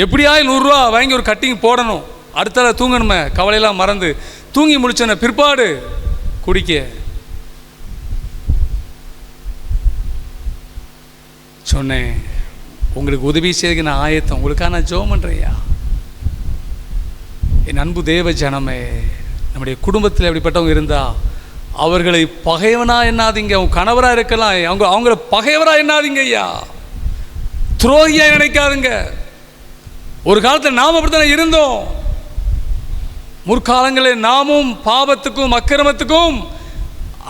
எப்படியாவது 100 ரூபா வாங்கி ஒரு கட்டிங் போடணும், அடுத்த தூங்கணுமே, கவலையெல்லாம் மறந்து தூங்கி முடிச்சோன்னே பிற்பாடு குடிக்க. சொன்னேன், உங்களுக்கு உதவி செய்ய நான் ஆயத்தம், உங்களுக்காக நான் ஜெபம் பண்ணுறேயா. என் அன்பு தேவ ஜனமே, நம்முடைய குடும்பத்தில் எப்படிப்பட்டவங்க இருந்தால் அவர்களை பகைவனா எண்ணாதீங்க. அவங்க கணவராக இருக்கலாம், அவங்கள பகைவரா எண்ணாதீங்க ஐயா, துரோகியா நினைக்காதுங்க. ஒரு காலத்தில் நாம் அப்படித்தானே இருந்தோம். முற்காலங்களில் நாமும் பாவத்துக்கும் அக்கிரமத்துக்கும்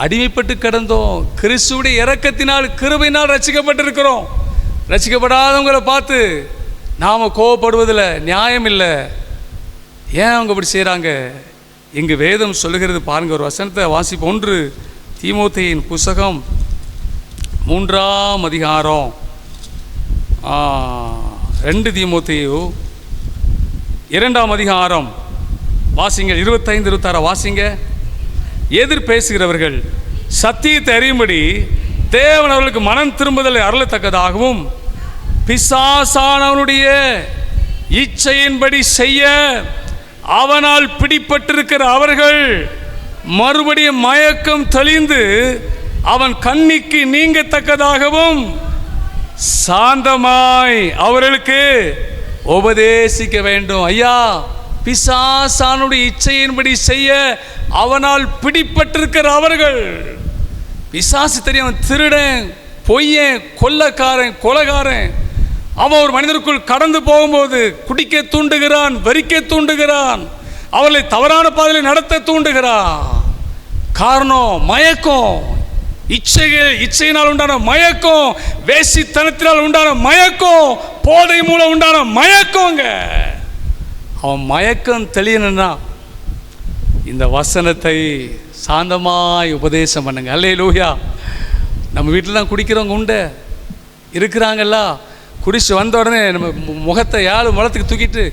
அடிமைப்பட்டு கிடந்தோம். கிறிஸ்துவுடைய இரக்கத்தினால் கிருபையினால் ரட்சிக்கப்பட்டிருக்கிறோம். ரட்சிக்கப்படாதவங்களை பார்த்து நாம் கோபப்படுவதில் நியாயம் இல்லை. ஏன் அவங்க இப்படி செய்கிறாங்க? இங்கு வேதம் சொல்லுகிறது பாருங்க, ஒரு வசனத்தை வாசிப்போம். 1 தீமோத்தேயின் புஸ்தகம் 3ஆம் அதிகாரம் 2 தீமோத்தேயு 2ஆம் அதிகாரம் வாசிங்க, 25, 26 வாசிங்க. எதிர் பேசுகிறவர்கள் சத்தியத்தை அறியும்படி தேவன் அவர்களுக்கு மனம் திரும்புதலை அருளத்தக்கதாகவும் பிசாசானவனுடைய இச்சையின்படி செய்ய அவனால் பிடிப்பட்டிருக்கிற அவர்கள் மறுபடியும் மயக்கம் தெளிந்து அவன் கண்ணிக்கு நீங்கத்தக்கதாகவும் சாந்தமாய் அவர்களுக்கு உபதேசிக்க வேண்டும். ஐயா, பிசாசானுடைய இச்சையின்படி செய்ய அவனால் பிடிப்பட்டிருக்கிற அவர்கள், பிசாசு தெரியும், அவன் திருடன், பொய்யன், கொள்ளக்காரன், கொலைகாரன். அவன் ஒரு மனிதருக்குள் கடந்து போகும்போது குடிக்க தூண்டுகிறான், வெறிக்க தூண்டுகிறான், அவர்களை தவறான பாதையில் நடத்த தூண்டுகிறான். காரணம் மயக்கம், இச்சையினால் உண்டான மயக்கம், வேசித்தனத்தினால் உண்டான மயக்கம், போதை மூலம் உண்டான மயக்கங்க. அவன் மயக்கம் தெளியணும்னா இந்த வசனத்தை சாந்தமாய் உபதேசம் பண்ணுங்க. அல்லேலூயா. நம்ம வீட்டில் குடிக்கிறவங்க உண்டு இருக்கிறாங்கல்ல, குடிச்சு வந்த உடனே நம்ம முகத்தை 7 முழத்துக்கு தூக்கிட்டு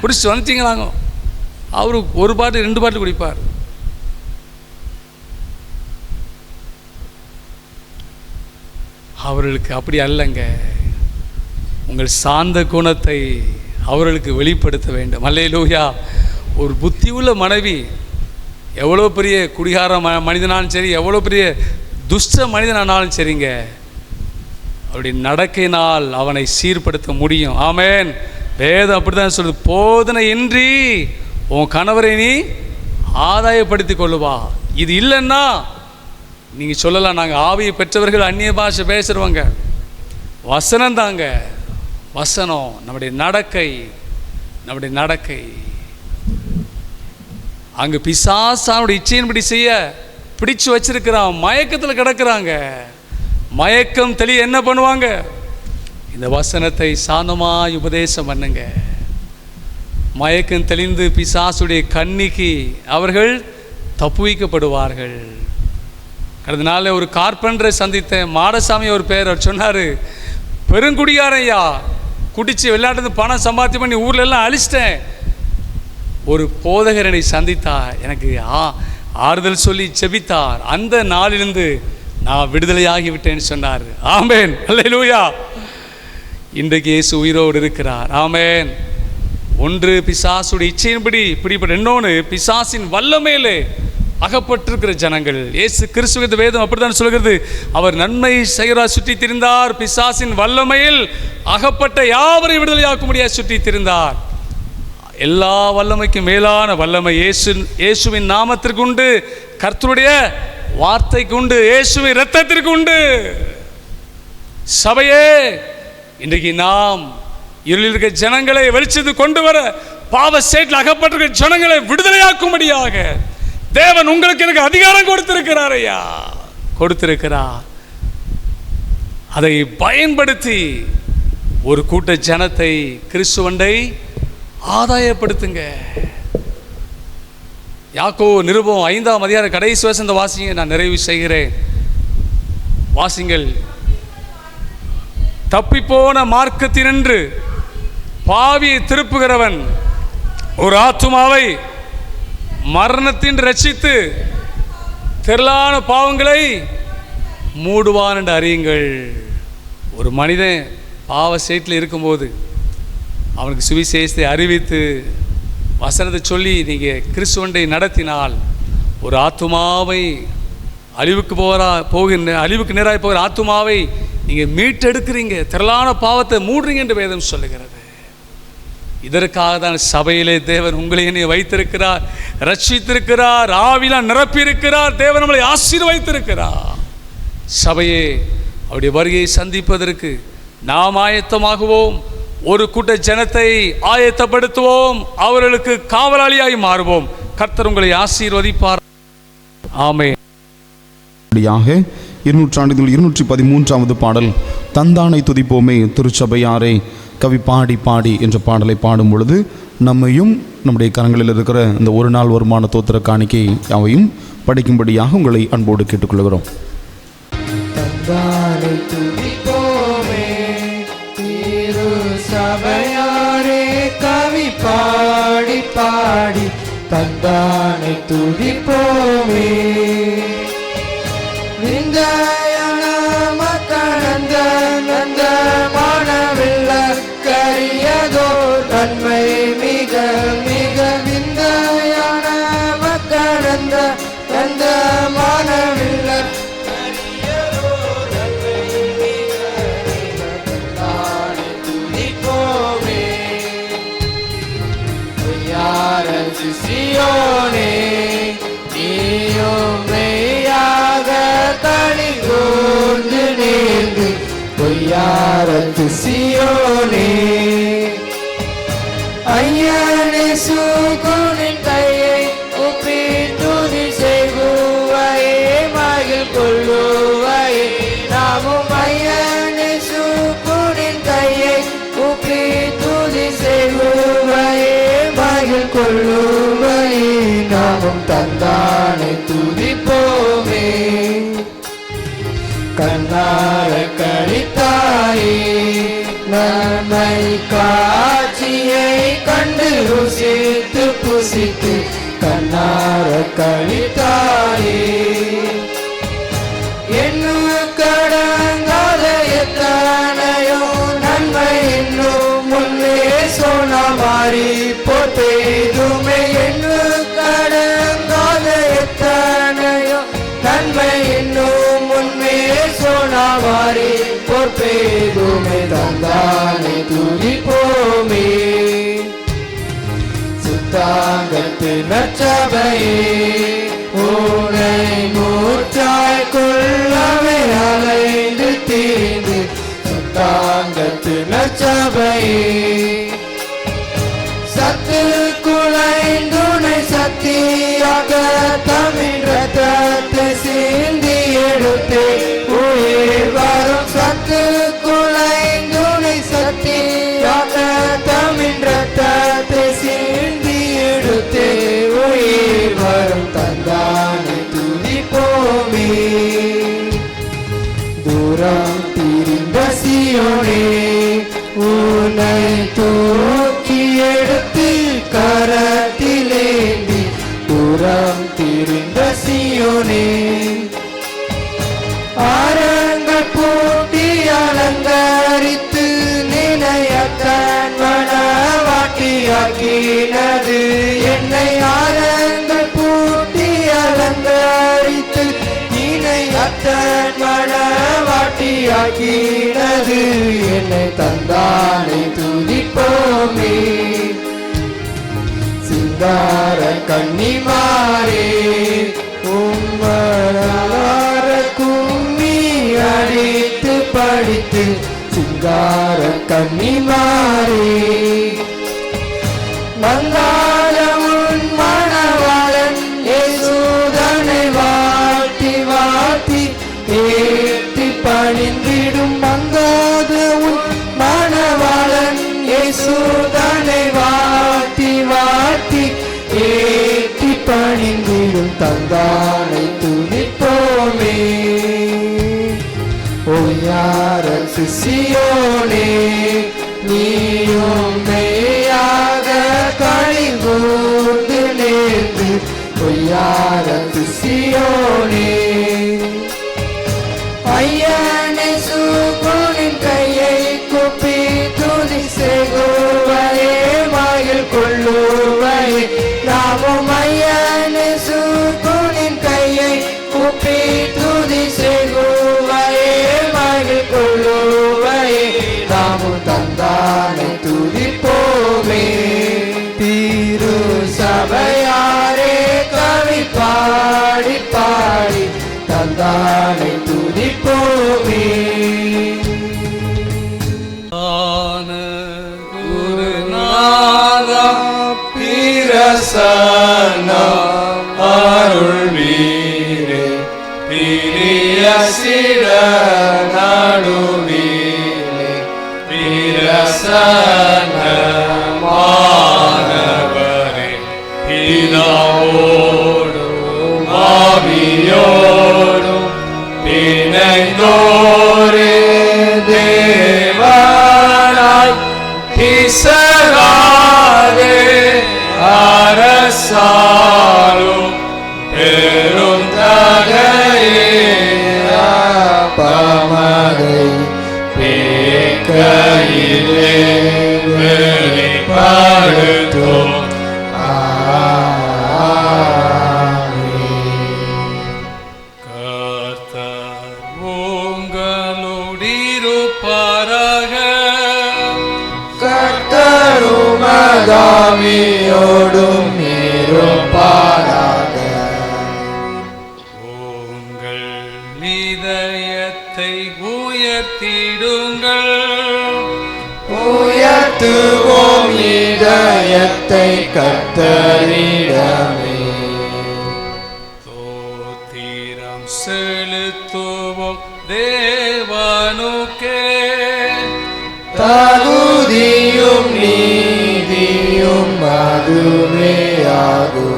குடிச்சு வந்துட்டீங்களாங்க. அவரு 1 பாட்டில் 2 பாட்டில் குடிப்பார். அவர்களுக்கு அப்படி அல்லங்க. உங்கள் சாந்த குணத்தை அவர்களுக்கு வெளிப்படுத்த வேண்டும். அல்லேலூயா. ஒரு புத்தி உள்ள மனைவி எவ்வளோ பெரிய குடிகார மனிதனாலும் சரி, எவ்வளோ பெரிய துஷ்ட மனிதனானாலும் சரிங்க, அப்படி நடக்கையினால் அவனை சீர்படுத்த முடியும். ஆமேன். வேதம் அப்படி தான் சொல்லுது, போதனை இன்றி உன் கணவரை நீ ஆதாயப்படுத்தி கொள்ளுவா. இது இல்லைன்னா நீங்கள் சொல்லலாம், நாங்கள் ஆவியை பெற்றவர்கள் அந்நிய பாஷை பேசுகிறவங்க. வசனம் தாங்க, வசனம் நம்முடைய நடக்கை, நம்முடைய நடக்கை. அங்கு பிசாசானுடைய இச்சையின்படி செய்ய பிடிச்சு வச்சிருக்கிறான், மயக்கத்தில் கிடக்கிறாங்க. மயக்கம் தெளிய என்ன பண்ணுவாங்க? இந்த வசனத்தை சாந்தமாய் உபதேசம் பண்ணுங்க. மயக்கம் தெளிந்து பிசாசுடைய கண்ணிக்கு அவர்கள் தப்புவிக்கப்படுவார்கள். கடந்த நாளில் ஒரு கார்பெண்டரை சந்தித்தேன், மாடசாமி ஒரு பேர். அவர் சொன்னார், பெருங்குடியாரையா, குடிச்சு விளையாட்டு பணம் சம்பாத்தியம் பண்ணி ஊர்ல எல்லாம் அழிச்சிட்டேன். ஒரு போதகரனை சந்தித்தார், எனக்கு ஆறுதல் சொல்லி செபித்தார். அந்த நாளிலிருந்து நான் விடுதலையாகி விட்டேன்னு சொன்னார். ஆமேன், அல்லேலூயா. இன்றைக்கு இயேசு உயிரோடு இருக்கிறார். ஆமேன். ஒன்று பிசாசுடைய இச்சையின்படி பிடிப்பட்ட, இன்னொன்று பிசாசின் வல்லமையிலே அகப்பட்டிருக்கிற ஜனங்கள். இயேசு கிறிஸ்துவின் வேதம் அப்படித்தான் சொல்கிறது. அவர் நன்மை செய்கிறார் சுற்றி திரிந்தார், பிசாசின் வல்லமையில் அகப்பட்ட யாவரையும் விடுதலையாக்க முடியாது சுற்றி திரிந்தார். எல்லா வல்லமைக்கும் மேலான வல்லமை இயேசுவின் நாமத்திற்கு உண்டு, கர்த்தருடைய வார்த்தைக்கு உண்டு, இயேசுவின் இரத்தத்திற்கு உண்டு. சபையே, இன்றைக்கு நாம் இருளில் இருக்க ஜனங்களை வெளிச்சத்து கொண்டு வர, பாவ சேற்றில் அகப்பட்டிருக்கிற ஜனங்களை விடுதலையாக்கும்படியாக தேவன் உங்களுக்கு எனக்கு அதிகாரம் கொடுத்திருக்கிறார். ஐயா கொடுத்திருக்கிறார். அதை பயன்படுத்தி ஒரு கூட்ட ஜனத்தை கிறிஸ்துவண்டை ஆதாயப்படுத்துங்க. யாக்கோபு நிருபம் 5ஆம் அதிகாரம் கடைசி வசனத்தை வாசிங்க. நான் நிறைவு செய்கிறேன். வாசிங்கள். தப்பிப்போன மார்க்கத்தினின்று பாவியை திருப்புகிறவன் ஒரு ஆத்துமாவை மரணத்தின் ரட்சித்து திரளான பாவங்களை மூடுவான் என்று அறியுங்கள். ஒரு மனிதன் பாவ சேற்றில் இருக்கும்போது அவனுக்கு சுவிசேஷத்தை அறிவித்து வசனத்தை சொல்லி நீங்கள் கிறிஸ்துவண்டை நடத்தினால் ஒரு ஆத்துமாவை அழிவுக்கு நேராக போகிற ஆத்துமாவை நீங்கள் மீட்டெடுக்கிறீங்க, திரளான பாவத்தை மூடுறீங்க என்று வேதம் சொல்லுகிறது. இதற்காக தான் சபையிலே தேவன் உங்களை என்னை வைத்திருக்கிறார், ரட்சித்திருக்கிறார், ஆவியால் நிரப்பியிருக்கிறார், தேவன் நம்மளை ஆசீர்வதித்திருக்கிறார். சபையே, அவருடைய வருகையை சந்திப்பதற்கு நாம் ஆயத்தமாகுவோம். ஒரு கூட்ட ஜனத்தை ஆயத்தப்படுத்துவோம், அவர்களுக்கு காவலாளியாய் மாறுவோம். கர்த்தர் உங்களை ஆசீர்வதிப்பார். ஆமென். 213வது பாடல், தந்தானை துதிப்போமே திருச்சபையாரே, கவி பாடி பாடி என்ற பாடலை பாடும் பொழுது நம்மையும் நம்முடைய கரங்களில் இருக்கிற இந்த ஒரு நாள் வருமான தோத்திர காணிக்கை அவையும் படிக்கும்படியாக உங்களை அன்போடு கேட்டுக்கொள்கிறோம். தந்தானை துதிப்போமே திருச்சபையாரே, கவி பாடி பாடி தந்தானை துதிப்போமே. நன்மை மிக மிக விந்தையான மக்களந்த அந்த மானவில்ல துதிப்போமே. சியோனே, நீயும் மெய்யாக களி கூர்ந்து நீந்து பொய்யாரத்து சியோனே. ஐயனே சுகுனின் கையை ஒப்பி துதி செய்குவாயே, மகிழ் கொள்ளுவாயே. நாமும் ஐயனே சுகுனின் கையை ஒப்பி துதி செய்குவாயே, மகிழ் கொள்ளுவாயே. நாமும் தந்தானை துதிப்போமே. கண்ணார கழித்தாயே, நன்மை காட்சியை கண்டு ருசித்து புசித்து கண்ணார கழித்தாயே. என்னும் கடங்காத எத்தனையோ நன்மை இன்னும் முன்னே சொன்ன மாறி போட்டேதுமே. என்னும் கடங்காத எத்தனையோ நன்மை இன்னும் முன்னே சொன்ன மாறி பொற்பேதுமே. தந்தானை துதிப்போமே. சுத்தாங்கத்து நற்சபையே, உனை நூற்றாய் கொள்ளவே அலைந்து திரிந்து சுத்தாங்கத்து நற்சபையே. சத்து குலைந்துனை சத்தியாக தமிழ் ரத்தத்தை சிந்தி எடுத்து உயிர் வரும். சத்து குலைந்துனை சத்தியாக தமிழ் ரத்தத்தை சிந்தி எடுத்து உயிர் வரும். தந்தானை துதிப்போமே. தூரம் திரிந்த சியோனே, உன்னை சியோனே ஆரங்கள் பூட்டி அலங்கரித்து நினையத்தான் மணவாட்டியாக்கினது என்னை ஆரங்கள் பூட்டி அலங்கரித்து நினையத்தான் மணவாட்டியாக்கினது என்னை தந்தானை துதிப்போமே சிங்கார கன்னிமாரே உம்மலார கும்மி அடித்து படித்து சிங்கார கன்னிமாரே மங்காள உன் மணவாளன் இயேசுதனை வாழ்த்தி வாழ்த்தி ஏற்றி பணிந்திடும் மங்காத உன் மணவாளன் இயேசுதனை வாழ்த்தி வாழ்த்தி ஏற்றி பணிந்திடும் தந்தானை துதிப்போமே ஓயார சியோனே நீயும் மெய்யாக கழிகூர்ந்து நேர்ந்து ஒய்யார சியோனே ஐயனை சுகுனின் கையை குப்பி துதி செய்குவையே மயில் கொள்ளுவையே நாமும் ஐயனை சுகுனின் கையை குப்பி துதி செய்குவையே மயில் கொள்ளுவையே நாமும் தந்தானை துதிப்போமே திரு சபையாரே கவி பாடி பாடி தந்தானை துதிப்போமே குருநாதா பிரசன்னம் அருள் வீரே பிரிய சிட நடுவிலே பிரசன்னமானவரே பிதாவோடும் ஆவியோடும் பிணைந்தோரே தேவனாய் பிசகாதே அரசாலும் பெருந்தகையே பமதை பேக்கையிலே வெளிப்படுத்தும் கர்த்தர் உங்களோடிருப்பாராக கர்த்தருமதாவியோடும் இருப்பாராக உங்கள் இதயத்தை உயர்த்திடுங்கள் உயர்த்துவோம் இதயத்தை கர்த்தரிடமே தோத்திரம் செலுத்துவோம் தேவனுக்கே தகுதியும் நீதியும் அதுவே ஆகும்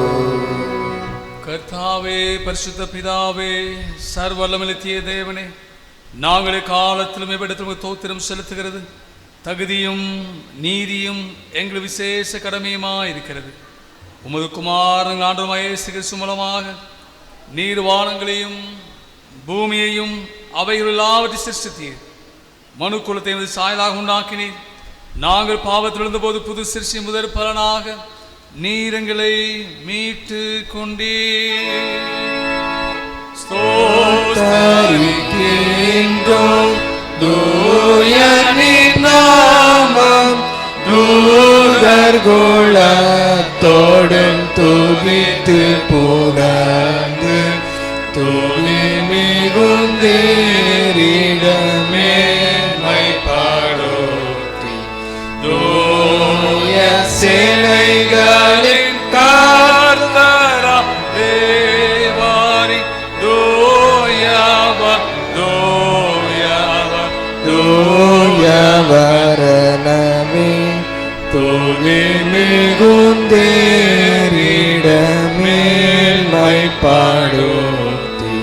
கர்த்தாவே பரிசுத்த பிதாவே சர்வல்லமிழத்திய தேவனே நாங்களே காலத்திலும் எவ்விடத்திலும் தோத்திரம் செலுத்துகிறது தகுதியும் நீதியும் எங்கள் விசேஷ கடமையுமாய் இருக்கிறது உமது குமாரன் ஆண்டவராகிய இயேசு கிறிஸ்து மூலமாக நீர் வானங்களையும் பூமியையும் அவைகள் எல்லாவற்றை சிருஷ்டித்தீர் மனு குலத்தை எமது சாயலாக உண்டாக்கினீர் நாங்கள் பாவத்தில் இருந்தபோது புது சிருஷ்டி முதற் பலனாக நீர் எங்களை மீட்டு கொண்டீர் ஸ்தோத்திரிக்கின்றோம் தூயனின் நாமம் தூதர் குலத்தோடும் துதித்து புகழ்ந்து துதி மிகுந்தேரிடமே மைப்பாடோத்தி தூய சேனைகளின் கர்த்தரா தேவாரி தூயவ தூயவ தூயவரணமே துதி மிகுந்தேரிடமேல் மைப்பாடோத்தி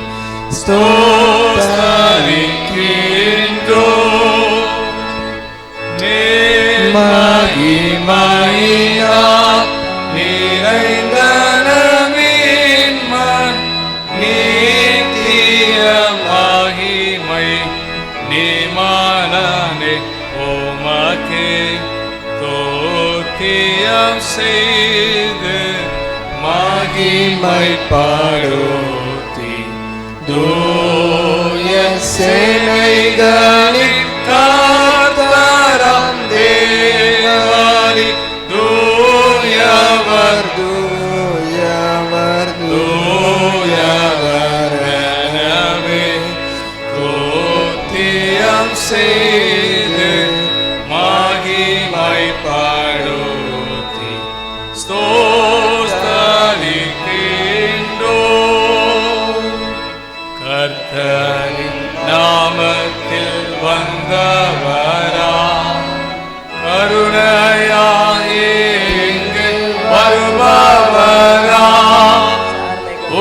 ஸ்தோத்திரிக்கின்றோம் மகிமையா நிறைந்தனமின் மண் நீ மகிமைப்படுத்தி தூய சேனைகளின் கர்த்தராம் தேவனே தூயவர் தூயவர் தூயவர் எனவே கோத்தியம் செய்து மகிமைப்படுத்தி ஸ்தோத்தரிக்கின்றோம். கர்த்தரின் நாமத்தில் வந்தவரா கருணையாயே இங்கு வருபவரா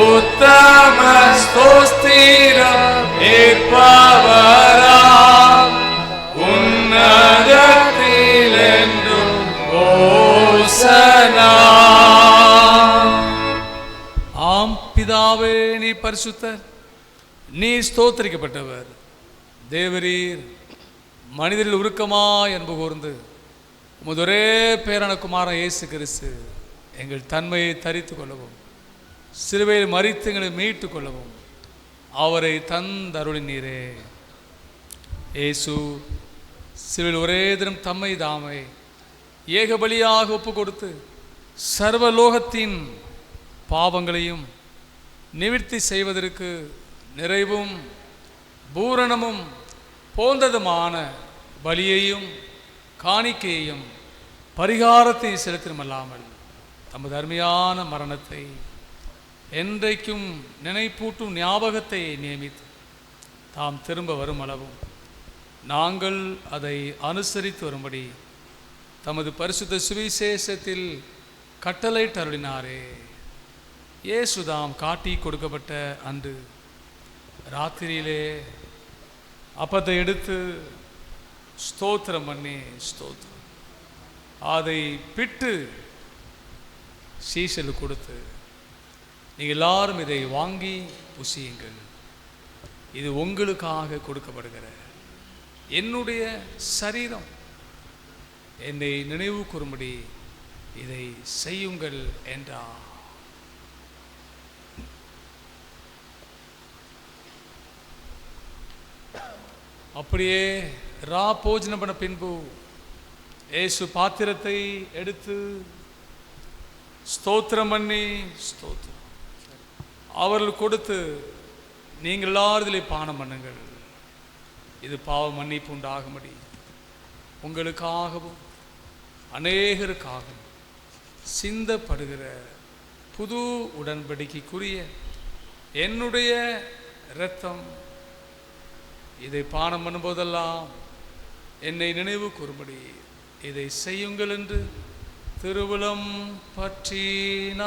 உத்தம ஸ்தோத்திரம் ஏற்பவரா உன்னதத்தில் என்றும் ஓசனா. ஆம் பிதாவே, நீ பரிசுத்தர், நீ ஸ்தோத்தரிக்கப்பட்டவர். தேவரீர் மனிதரில் உருக்கமாய் அன்பு கூர்ந்து உமது ஒரே பேரான குமாரன் இயேசு கிறிஸ்து எங்கள் தன்மையை தரித்து கொள்ளவும் சிலுவையில் மரித்து எங்களை மீட்டு கொள்ளவும் அவரை தந்தருளினீரே. இயேசு சிலுவையில் ஒரே தினம் தம்மை தாமை ஏக பலியாக ஒப்பு கொடுத்து சர்வலோகத்தின் பாவங்களையும் நிவர்த்தி செய்வதற்கு நிறைவும் பூரணமும் போந்ததுமான பலியையும் காணிக்கையையும் பரிகாரத்தை செலுத்தினமல்லாமல் தமது அருமையான மரணத்தை என்றைக்கும் நினைப்பூட்டும் ஞாபகத்தை நியமித்து தாம் திரும்ப வரும் அளவும் நாங்கள் அதை அனுசரித்து வரும்படி தமது பரிசுத்த சுவிசேஷத்தில் கட்டளையிட்டு அருளினாரே. இயேசுதாம் காட்டி கொடுக்கப்பட்ட அன்று ராத்திரியிலே அப்பத்தை எடுத்து ஸ்தோத்திரம் பண்ணி ஸ்தோத்திரம் அதை பிட்டு சீசலுக்கு கொடுத்து, நீங்கள் எல்லாரும் இதை வாங்கி புசியுங்கள், இது உங்களுக்காக கொடுக்கப்படுகிற என்னுடைய சரீரம், என்னை நினைவு கூறும்படி இதை செய்யுங்கள் என்றார். அப்படியே போஜனம் பண்ண பின்பு இயேசு பாத்திரத்தை எடுத்து ஸ்தோத்திரம் பண்ணி ஸ்தோத்திரம் அவர்கள் கொடுத்து, நீங்கள் எல்லாரும் இதிலே பானம் பண்ணுங்கள், இது பாவ மன்னிப்பு உண்டாகும்படி உங்களுக்காகவும் அநேகருக்காகவும் சிந்தப்படுகிற புது உடன்படிக்கைக்குரிய என்னுடைய இரத்தம், இதை பானம் பண்ணும்போதெல்லாம் என்னை நினைவு கூறும்படி இதை செய்யுங்கள் என்று திருவுளம் பற்றினார்.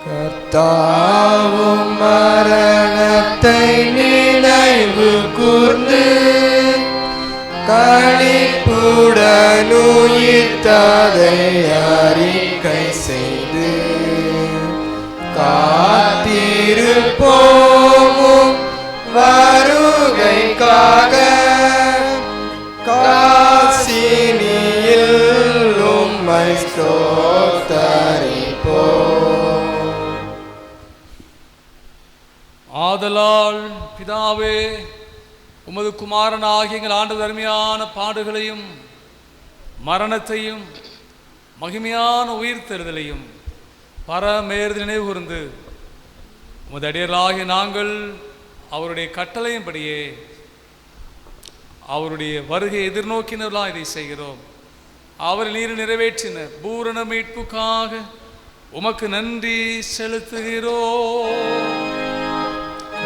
கர்த்தாவும் மரணத்தை நினைவு கூர்ந்து களிப்புடன் உயிர்த்ததை அறிக்கை செய்து காத்திருப்போம் வருகைக்காக காசினியில் உம்மை ஸ்தோத்தரிப்போம். ஆதலால் பிதாவே, உமது குமாரனாகிய எங்கள் ஆண்டவர் அருமையான பாடுகளையும் மரணத்தையும் மகிமையான உயிர்த்தெழுதலையும் பரமேறு நினைவு கூர்ந்து உமது அடியர்களாகிய நாங்கள் அவருடைய கட்டளையின்படியே அவருடைய வருகை எதிர்நோக்கினர்களாக இதை செய்கிறோம். அவர் நீர் நிறைவேற்றின பூரண மீட்புக்காக உமக்கு நன்றி செலுத்துகிறோம்.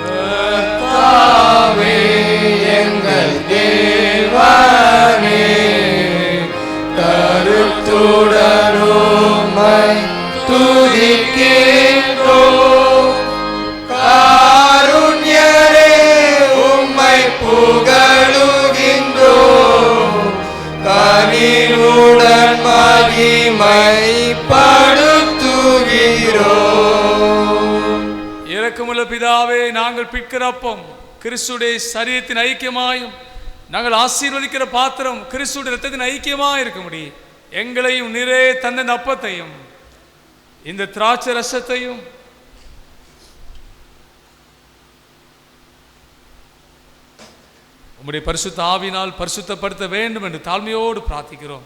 கர்த்தாவே, எங்கள் தேவனே, கருத்துடன் உம்மை துதிக்கின்றோம். காருண்யரே, உம்மை புகழுகின்றோம். கனிவுடன் மகிமைப்படுத்துகிறோம். இரக்கமுள்ள பிதாவே, நாங்கள் பிற்கிற அப்பம் கிறிஸ்துடைய சரீரத்தின் ஐக்கியமாயும் நாங்கள் ஆசீர்வதிக்கிற பாத்திரம் கிறிஸ்துவின் இரத்தத்தின் ஐக்கியமாக இருக்க முடியும். எங்களையும் நீரே தந்த இந்த அப்பத்தையும் இந்த திராட்சை ரசத்தையும் உம்முடைய பரிசுத்த ஆவியினால் பரிசுத்தப்படுத்த வேண்டும் என்று தாழ்மையோடு பிரார்த்திக்கிறோம்.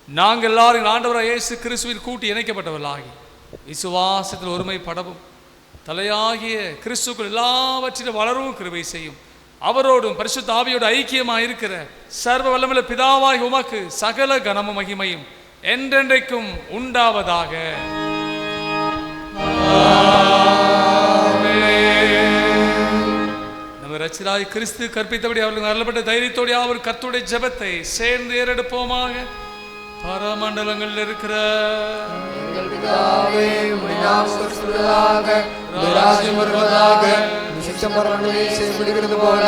நாங்கள் எல்லாரும் ஆண்டவராகிய இயேசு கிறிஸ்துவில் கூட்டி இணைக்கப்பட்டவர்களாகி விசுவாசத்தில் ஒருமைப்படவும் தலையாகிய கிறிஸ்துக்குள் எல்லாவற்றிலும் வளரவும் கிருபை செய்யும். அவரோடும் பரிசுத்த ஆவியோடு ஐக்கியமாக இருக்கிற சர்வ வல்லமையுள்ள பிதாவாகி உமக்கு சகல கனமும் மகிமையும் என்றென்றைக்கும் உண்டாவதாக. நம்ம ரட்சகராகிய கிறிஸ்து கற்பித்தபடி அவர்களுக்கு அருளப்பட்ட தைரியத்தோடு அவர் கர்த்தருடைய ஜெபத்தை சேர்ந்து ஏறெடுப்போமாக. பரமண்டலங்களில் இருக்கிற எங்கள் பிதாவே, உம்முடைய நாமம் பரிசுத்தப்படுவதாக, உம்முடைய ராஜ்யம் வருவதாக, உம்முடைய சித்தம் பரமண்டலத்தில் செய்யப்படுகிறது போல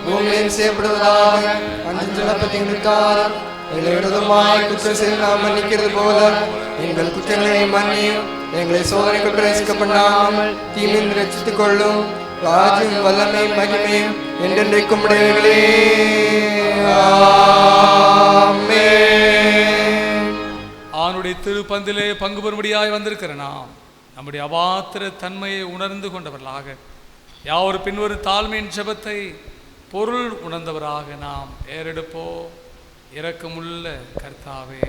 பூமியில் செய்யப்படுவதாக. அன்றைய அப்பத்தை எங்களுக்கு தாரும். எங்களை விரோதமாய் குற்றம் செய்து நாம் மன்னிக்கிறது போல எங்கள் குற்றங்களை மன்னியும். எங்களை சோதனைக்குள் பிரவேசிக்க பண்ணாமல் தீமையில் ரட்சித்துக் கொள்ளும். ராஜ்யம் வல்லமை மகிமையும் என்றென்றைக்கும் உடையவர்களே. ஆமென். அவனுடைய திருப்பந்திலே பங்கு பெறும்படியாய் வந்திருக்கிற நாம் நம்முடைய அபாத்திர தன்மையை உணர்ந்து கொண்டவர்களாக யாவொரு பின்வரும் தாழ்மையின் ஜெபத்தை பொருள் உணர்ந்தவராக நாம் ஏறெடுப்போம். இரக்கமுள்ள கர்த்தாவே,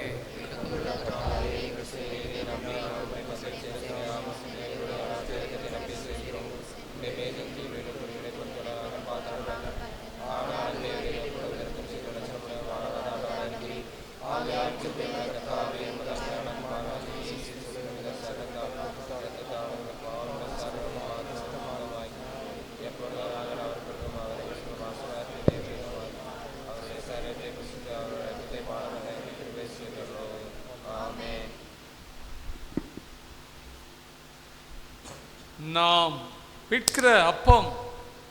நாம் பிற்கிற அப்பம்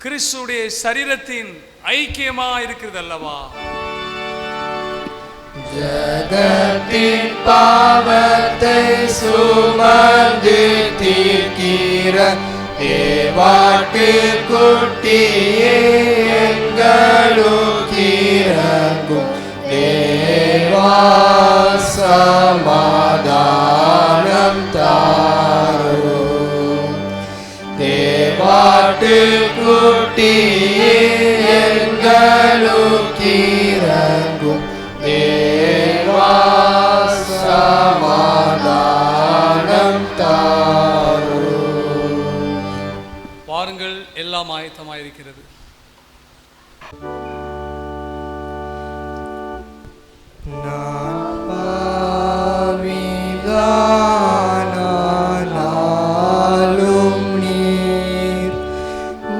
கிறிஸ்துடைய சரீரத்தின் ஐக்கியமா இருக்கிறது அல்லவா? ஜகத்தின் பாவத்தை சுமந்து தீர்க்கிற தேவாட்டு குட்டியே எங்களுக்கிரங்கும் தேவா சமாதானம் தாரும். தேவாட்டு குட்டியே எங்களுக்கிரங்கும் தேவா சமாதானம் தாரும். பாருங்கள், எல்லாம் ஆயத்தமாயிருக்கிறது. நான் பாவிதானாலும் நீர்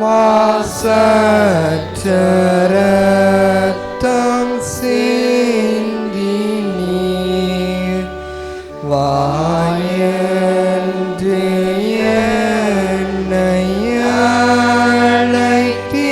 மாசற்ற இரத்தம் சிந்தி நீர் வாயன்று என்னை அழைத்தீர்.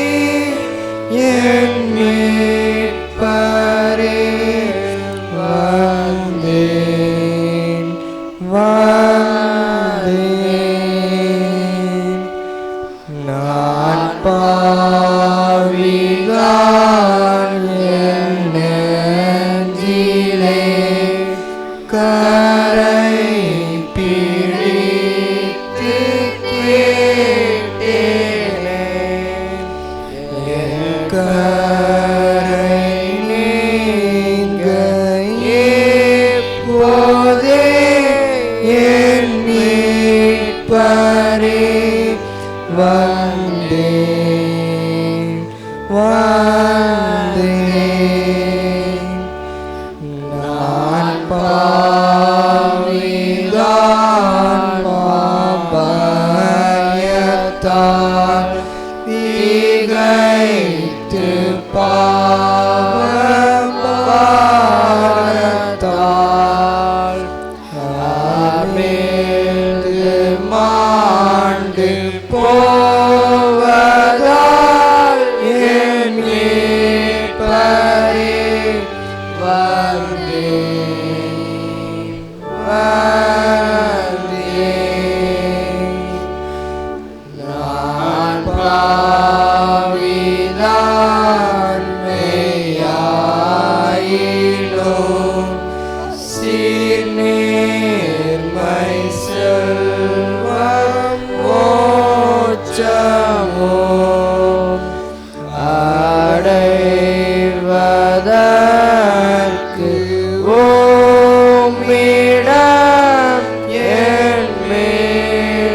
உம்மிடம் என் மீட்பரே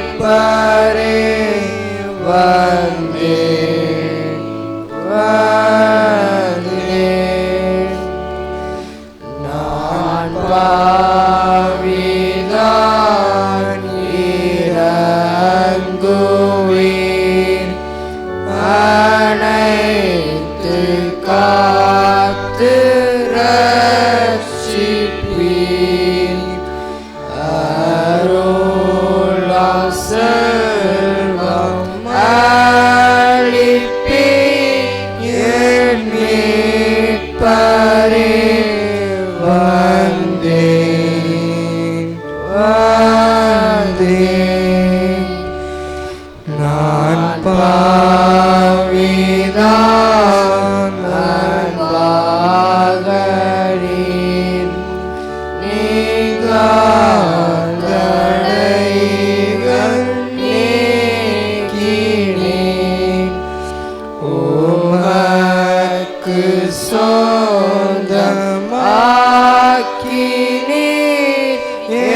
வந்தேன் வந்தேன். நான் பாவிதான் இறங்குவீர் அனைத்து காத்து ரட்சிப்பீர் அருளால் செல்வம் அளிப்பீர் என் மீட்பரே வந்தேன் வந்தேன். நான் பாவிதான் அன்பாகறீர் நீங்காதடைகள் நீக்கினீர் உமக்கு சொந்தமாக்கினீர்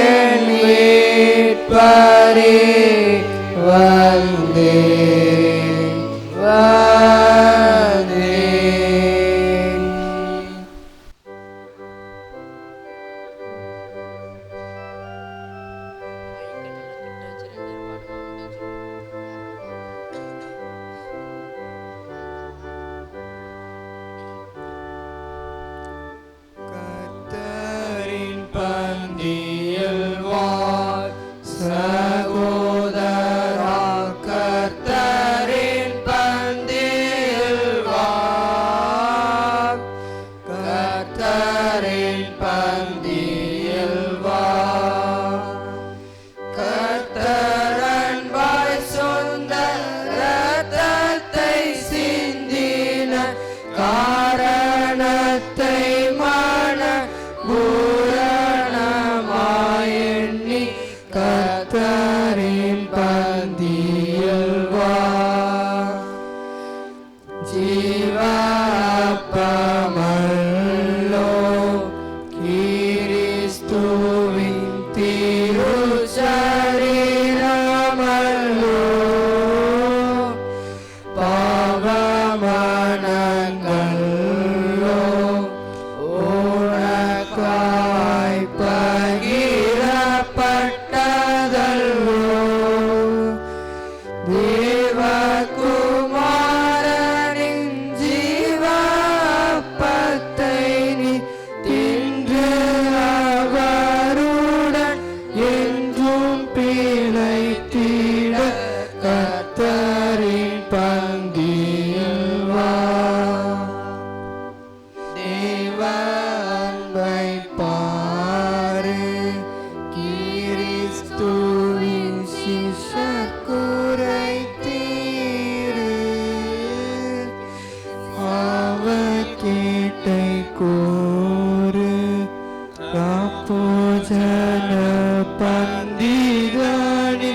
என் மீட்பரே வந்தேன் வந்தேன். கர்த்தரின் பந்தியில் வாழ் சகோதரா, கர்த்தரின் பந்தியில் வாழ், கர்த்தரின் பந்தியில் வாழ். கர்த்தர் அன்பாய் சொந்த இரத்தத்தை சிந்தின காரணத்தை மன பூரணமாய் எண்ணி கர்த்தரின் பந்தியில் வாழ். ஜீவப்பமல்லோ கிறிஸ்துவின் திருச்சரீரமல்லோ பாவமனங்களோ உனக்காய் பகிரப்பட்டதல்லோ தேவகுமாரனின் ஜீவப்பத்தை நீ தின்று அவருடன் என்றும் பிழைத்திட கர்த்தரின் பந்தியில் வா. தேவ அன்பை பாரு, கிறிஸ்துவின் சிஷ்யர் குறைத்தீரு. அவர் கேட்டை கூறு, ராப்போஜன பந்திதனி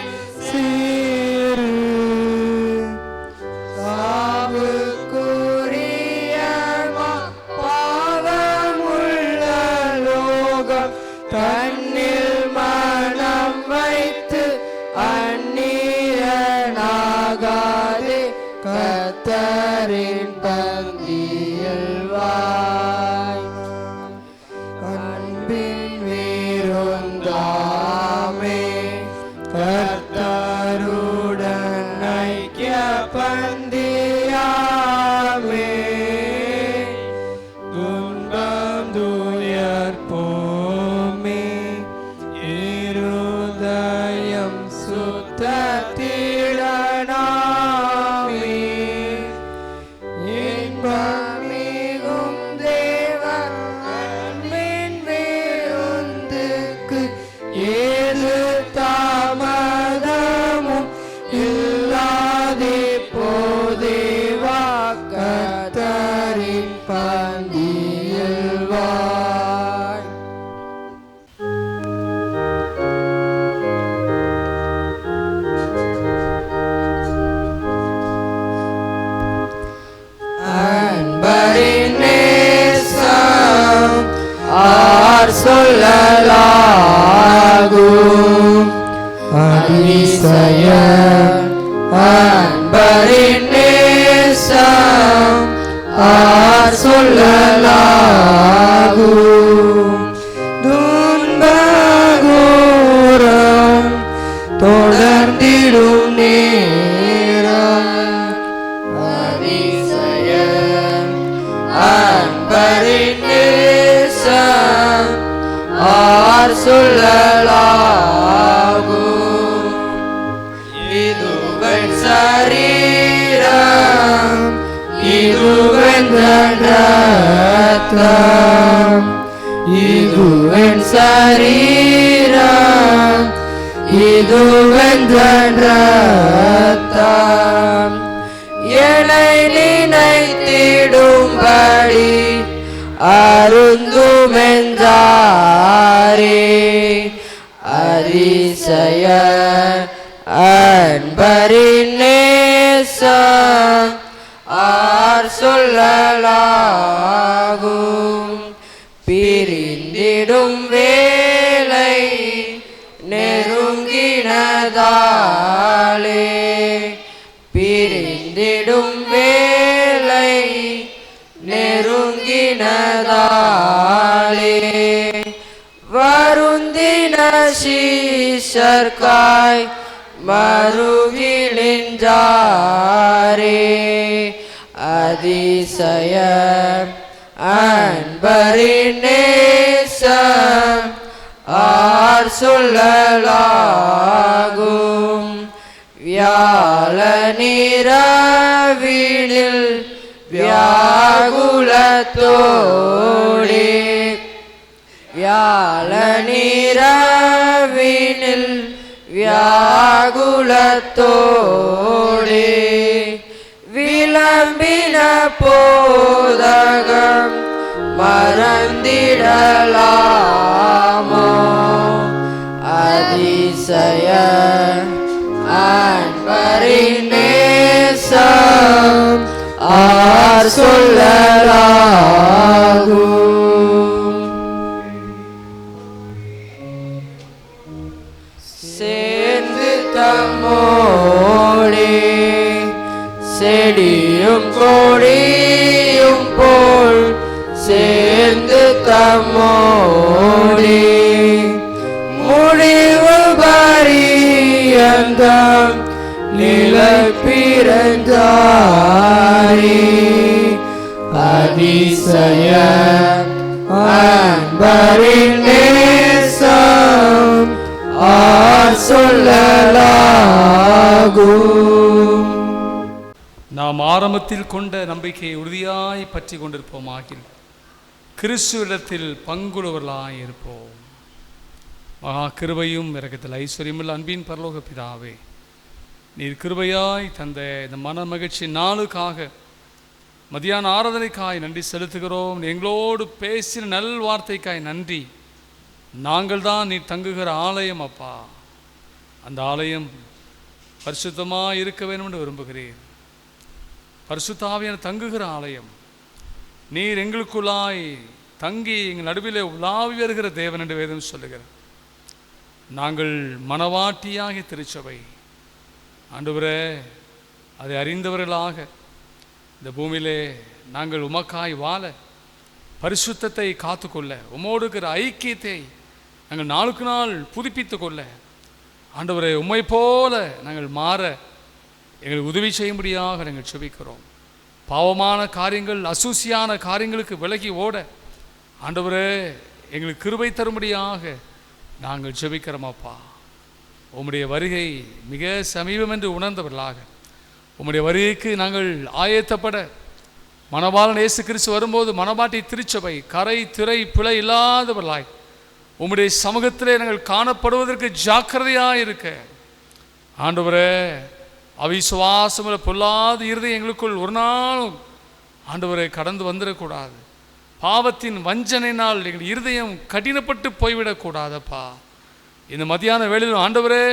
சேரு. சாவுக்குரிய பாவமுள்ள லோகம் தன்னில் மனம் வைத்து அந்நியனாகாதே கர்த்தரின் பந்தியில் வாய். அன்பின் விருந்தாமே கர்த்தருடன் ஐக்கிய பந்தியாமே. துன்பம் துயர் போமே இருதயம் சுத்தத்திடனாமே. இன்பமிகும் தேவ அன்பின் விருந்துக்கு ஏது தாமதமும் இல்லாதே போதேவா கர்த்தரின் பந்தியில் வாய். அன்பரின் நேச ஆர் சொல்லலாகும் அதிசய அன்பரின் நேசம் ஆர் சொல்லலாகும் துன்பகோரம் தொடர்ந்திடும் நேரம் அதிசய அன்பரின் நேசம் ஆர் சொல்லலாகும் இதுவன் சரீரம் இதுவன் ரத்தம் இதுவன் சரீரம் இதுவன் ரத்தம் என்னை நினைத்திடும்படி அருந்துமென்றாரே அதிசய அன்பரின் நேசம் ஆர் சொல்லலாகும் பிரிந்திடும் வேலை நெருங்கினதாலே பிரிந்திடும் வேலை நெருங்கினதாலே வருந்தின சீஷர்காய் மருகிழின்றாரே அதிசய அன்பரின் நேசம் ஆர் சொல்லலாகும் வியாழ நிரவினில் வியாகுலத்தோடே வியாழ நிரவினில் வியாகுலத்தோடே விளம்பின போதகம் மறந்திடலாமோ அதிசய அன்பரின் நேசம் ஆர் சொல்லலாகும் சேர்ந்து தம்மோடே செடியும் கொடியும் போல் சேர்ந்து தம்மோடே முடிவு பரியந்தம் நிலை பிறந்தாரே அதிசய அன்பரின் நேசம் ஆர் சொல்லலாகும் நாம் ஆரம்பத்தில் கொண்ட நம்பிக்கையை உறுதியாய் பற்றி கொண்டிருப்போமாகில் கிறிஸ்துவிடத்தில் பங்குள்ளவர்களாய் இருப்போம். மகா கிருபையும் இரக்கத்தில் ஐஸ்வர்யமுள்ள அன்பின் பரலோக பிதாவே, நீர் கிருபையாய் தந்த இந்த மன மகிழ்ச்சி நாளுக்காக மதியான ஆராதனைக்காய் நன்றி செலுத்துகிறோம். எங்களோடு பேசின நல் வார்த்தைக்காய் நன்றி. நாங்கள் தான் நீர் தங்குகிற ஆலயம் அப்பா. அந்த ஆலயம் பரிசுத்தமாக இருக்க வேண்டும் என்று விரும்புகிறேன். பரிசுத்த ஆவியான தங்குகிற ஆலயம். நீர் எங்களுக்குள்ளாய் தங்கி எங்கள் நடுவிலே உலாவி வருகிற தேவன் என்று வேதம் சொல்லுகிறார். நாங்கள் மனவாட்டியாகிய திருச்சபை ஆண்டவரே, அதை அறிந்தவர்களாக இந்த பூமியிலே நாங்கள் உமக்காய் வாழ, பரிசுத்தத்தை காத்துக்கொள்ள, உம்மோடு இருக்கிற ஐக்கியத்தை நாங்கள் நாளுக்கு நாள் புதுப்பித்து கொள்ள, ஆண்டவரே உம்மை போல நாங்கள் மாற எங்களுக்கு உதவி செய்யும்படியாக நாங்கள் செபிக்கிறோம். பாவமான காரியங்கள், அசூசியான காரியங்களுக்கு விலகி ஓட ஆண்டவரே எங்களுக்கு கிருபை தரும்படியாக நாங்கள் செபிக்கிறோமாப்பா. உம்முடைய வருகை மிக சமீபம் என்று உணர்ந்தவர்களாக, உம்முடைய வருகைக்கு நாங்கள் ஆயத்தப்பட, மணவாளன் இயேசு கிறிஸ்து வரும்போது மணவாட்டி திருச்சபை கரை திரை பிழை இல்லாதவர்களாய் உம்முடைய சமூகத்திலே நாங்கள் காணப்படுவதற்கு ஜாக்கிரதையாக இருக்க ஆண்டவரே, அவிசுவாசமுள்ள பொல்லாத இருதயம் எங்களுக்குள் ஒரு நாளும் ஆண்டவரை கடந்து வந்துடக்கூடாது. பாவத்தின் வஞ்சனையினால் எங்கள் இருதயம் கடினப்பட்டு போய்விடக்கூடாதப்பா. இந்த மதியான வேளையில் ஆண்டவரே,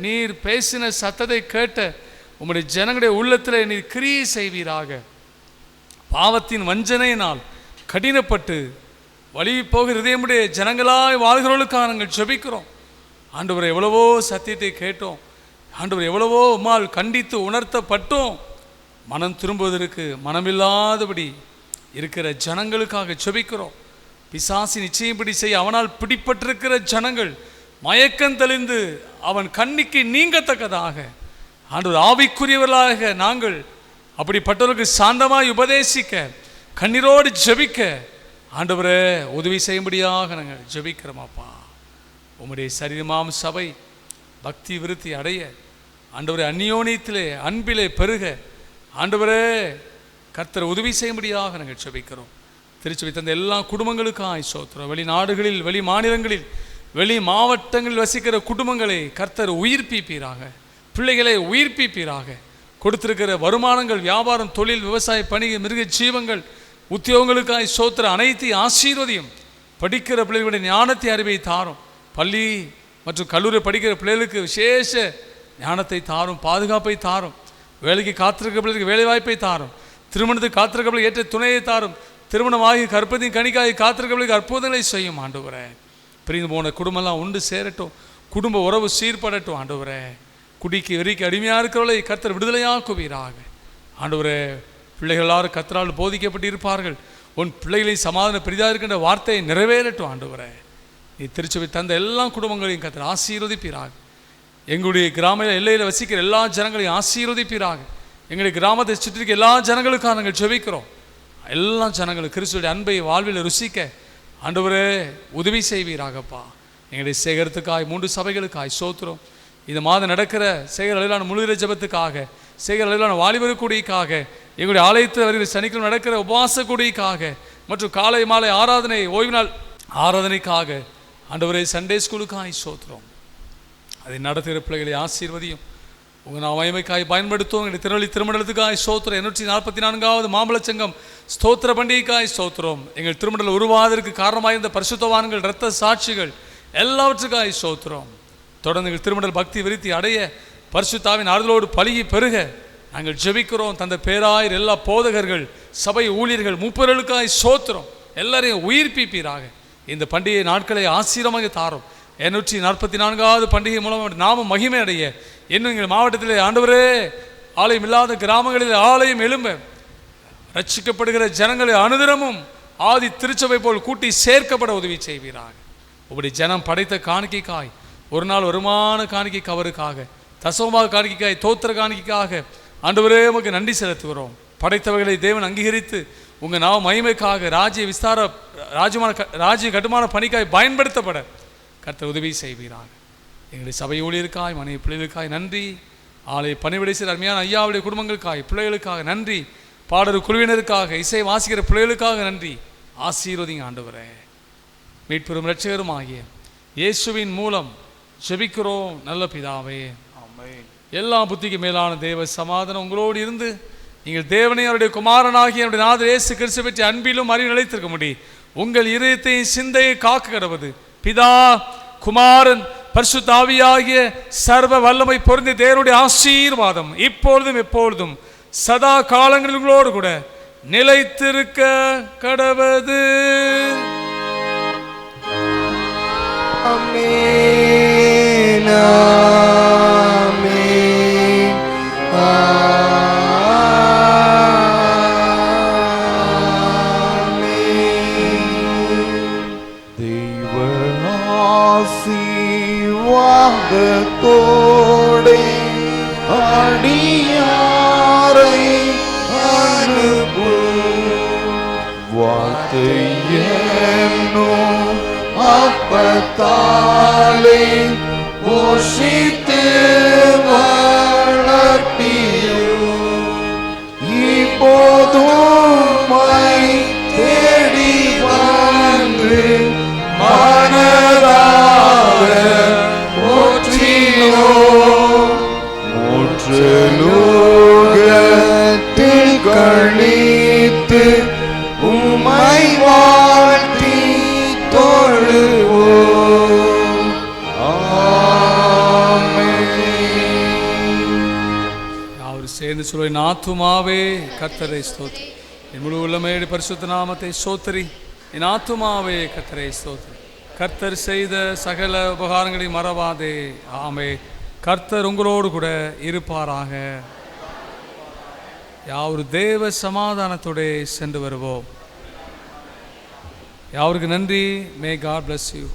நீர் பேசின சத்தத்தை கேட்ட உம்முடைய ஜனங்களுடைய உள்ளத்தில் நீர் கிரியை செய்வீராக. பாவத்தின் வஞ்சனையினால் கடினப்பட்டு வழி போக இதயமுடைய ஜனங்களாய் வாழ்கிறவர்களுக்காக நாங்கள் ஜெபிக்கிறோம். ஆண்டவரை எவ்வளவோ சத்தியத்தை கேட்டோம், ஆண்டவர் எவ்வளவோ உம்மால் கண்டித்து உணர்த்தப்பட்டோம். மனம் திரும்புவதற்கு மனமில்லாதபடி இருக்கிற ஜனங்களுக்காக ஜெபிக்கிறோம். பிசாசி நிச்சயப்படி செய்ய அவனால் பிடிப்பட்டிருக்கிற ஜனங்கள் மயக்கம் தெளிந்து அவன் கண்ணிக்கு நீங்கத்தக்கதாக ஆண்டவர் ஆவிக்குரியவர்களாக நாங்கள் அப்படிப்பட்டவர்களுக்கு சாந்தமாய் உபதேசிக்க, கண்ணீரோடு ஜெபிக்க ஆண்டவரே உதவி செய்யும்படியாக நாங்கள் ஜெபிக்கிறோமாப்பா. உம்முடைய சரீரமாம் சபை பக்தி விருத்தி அடைய, ஆண்டவரே அந்நியோனியத்திலே அன்பிலே பெருக ஆண்டவரே கர்த்தர் உதவி செய்யும்படியாக நாங்கள் ஜெபிக்கிறோம். திருச்சபை தந்த எல்லா குடும்பங்களுக்காய் ஸ்தோத்திரம். வெளிநாடுகளில், வெளி மாநிலங்களில், வெளி மாவட்டங்களில் வசிக்கிற குடும்பங்களை கர்த்தர் உயிர்ப்பிப்பீராக, பிள்ளைகளை உயிர்ப்பிப்பீராக. கொடுத்திருக்கிற வருமானங்கள், வியாபாரம், தொழில், விவசாய பணி, மிருக ஜீவங்கள், உத்தியோகங்களுக்காய் ஸ்தோத்திரம். அனைத்து ஆசீர்வதியும். படிக்கிற பிள்ளைகளுடைய ஞானத்தை அறிவை தாரும். பள்ளி மற்றும் கல்லூரி படிக்கிற பிள்ளைகளுக்கு விசேஷ ஞானத்தை தாரும், பாதுகாப்பை தாரும். வேலைக்கு காத்திருக்கிற பிள்ளைகளுக்கு வேலை வாய்ப்பை தாரும். திருமணத்துக்கு காத்திருக்கிற பிள்ளை ஏற்ற துணையை தாரும். திருமணமாகி கற்பத்தின் கணிக்காகி காத்திருக்கிற பிள்ளைக்கு அற்புதங்களை செய்யும் ஆண்டவரே. பிரிந்து போன குடும்பம்லாம் உண்டு சேரட்டும், குடும்ப உறவு சீர்படட்டும் ஆண்டவரே. குடிக்கு வெறிக்கு அடிமையாக இருக்கிறவர்களை கர்த்தர் விடுதலையாக்குவீராக ஆண்டவரே. பிள்ளைகள் எல்லாரும் கர்த்தரால் போதிக்கப்பட்டு இருப்பார்கள். உன் பிள்ளைகளின் சமாதான பெரிதாக இருக்கின்ற வார்த்தையை நிறைவேறட்டும் ஆண்டவரே. நீ திருச்சபை தந்த எல்லா குடும்பங்களையும் கர்த்தர் ஆசீர்வதிப்பீராக. எங்களுடைய கிராம எல்லையில் வசிக்கிற எல்லா ஜனங்களையும் ஆசீர்வதிப்பீராக. எங்களுடைய கிராமத்தை சுற்றிருக்க எல்லா ஜனங்களுக்காக நாங்கள் ஜெபிக்கிறோம். எல்லா ஜனங்களும் கிறிஸ்துவுடைய அன்பை வாழ்வில் ருசிக்க ஆண்டவரே உதவி செய்வீராகப்பா. எங்களுடைய சேகரத்துக்காய் 3 சபைகளுக்காய் ஸ்தோத்திரம். இந்த மாதம் நடக்கிற சேகர அளவிலான முழுகிற ஜபத்துக்காக, சேகர அளவிலான வாலிபர் கூடிக்காக, எங்களுடைய ஆலயத்தில் வருகிற சனிக்கிழமை நடக்கிற உபவாச கூடிக்காக, மற்றும் காலை மாலை ஆராதனை, ஓய்வு நாள் ஆராதனைக்காக ஆண்டவரே சண்டே ஸ்கூலுக்காய் ஸ்தோத்திரம். அதை நடத்துகிற பிள்ளைகளை ஆசீர்வதியும். உங்கள் நான் மகிமைக்காய் பயன்படுத்துவோம். எங்களுடைய திருவள்ளி திருமணத்துக்காய் ஸ்தோத்திரம். 844வது மாம்பழச்சங்கம் ஸ்தோத்திர பண்டிகைக்காய் ஸ்தோத்திரம். எங்கள் திருமணத்தில் உருவாவதற்கு காரணமாக இருந்த பரிசுத்தவான்கள், இரத்த சாட்சிகள் எல்லாவற்றுக்காய் ஸ்தோத்திரம். தொடர்ந்து எங்கள் திருமணல் பக்தி விருத்தி அடைய, பரிசுத்தாவின் ஆறுதலோடு பலுகி பெருக நாங்கள் ஜெபிக்கிறோம். தந்த பேராயர், எல்லா போதகர்கள், சபை ஊழியர்கள், மூப்பர்களுக்காய் ஸ்தோத்திரம். எல்லாரையும் உயிர்ப்பிப்பீராக. இந்த பண்டிகை நாட்களை ஆசீர்வமாக தாரும். 844வது பண்டிகை மூலம் நாம மகிமை அடைய இன்னும் எங்கள் மாவட்டத்திலே ஆண்டவரே ஆலயம் இல்லாத கிராமங்களில் ஆலயம் எழும்ப, ரட்சிக்கப்படுகிற ஜனங்களை அனுதினமும் ஆதி திருச்சபை போல் கூட்டி சேர்க்கப்பட உதவி செய்வீராக. உங்களுடைய ஜனம் படைத்த காணிக்கைக்காய், ஒரு நாள் வருமான காணிக்கை கவருக்காக, தசமமாக காணிக்கைக்காய், தோத்திர காணிக்கைக்காக ஆண்டவரே உமக்கு நன்றி செலுத்துகிறோம். படைத்தவர்களை தேவன் அங்கீகரித்து உங்கள் நாம மகிமைக்காக ராஜ்ய விஸ்தார ராஜ்ய கட்டுமான பணிக்காய் பயன்படுத்தப்பட கர்த்தர் உதவி செய்வீராக. எங்களுடைய சபை ஊழியருக்காய், மனைவி பிள்ளைகளுக்காய் நன்றி. ஆலய பணிவிடை செய்கிற அருமையான ஐயாவுடைய குடும்பங்களுக்காய், பிள்ளைகளுக்காக நன்றி. பாடல் குழுவினருக்காக, இசை வாசிக்கிற பிள்ளைகளுக்காக நன்றி. ஆசீர்வதிங்க ஆண்டவரே. மீட்பெரும் இரட்சகரும் ஆகிய இயேசுவின் மூலம் ஜெபிக்கிறோம் நல்ல பிதாவே, ஆமென். எல்லா புத்திக்கு மேலான தேவ சமாதானம் உங்களோடு இருந்து நீங்கள் தேவனை அவருடைய குமாரனாகிய அவருடைய நாதர் இயேசு கிறிஸ்து பற்றி அன்பிலும் அறிவு நிலைத்திருக்க முடியும். உங்கள் இதயத்தையும் சிந்தையை காக்க கடவது பிதா, குமாரன், பரிசுத்த ஆவியாகிய சர்வ வல்லமை பொருந்திய தேவனுடைய ஆசீர்வாதம் இப்பொழுதும் எப்பொழுதும் சதா காலங்களோடு கூட நிலைத்திருக்க கடவது. ஆமென், ஆமென், ஆமென். தெய்வ ஆசீர்வாதத்தோடே அடியாரை அனுப்பும் வார்த்தை என்னும் அப்பத்தாலே போஷித்து வளர்ப்பியும் இப்போதும் தேடி வந்து மனதார போற்றியோ முற்றலோகத்தில் கழித்து உம்மை வாழ்த்தி தொழுவோம். ஆமென். யாவரும் சேர்ந்து சொல்லுவேன், ஆத்துமாவே கர்த்தரை ஸ்தோத்திரி, என் முழு உள்ளமையுடைய பரிசுத்த நாமத்தை ஸ்தோத்திரி. என் ஆத்துமாவே கர்த்தரை ஸ்தோத்திரி. கர்த்தர் செய்த சகல உபகாரங்களை மறவாதே. ஆமே. கர்த்தர் உங்களோடு கூட இருப்பாராக. யாவரு தேவ சமாதானத்தோடு சென்று வருவோம். யாவருக்கு நன்றி. May God bless you.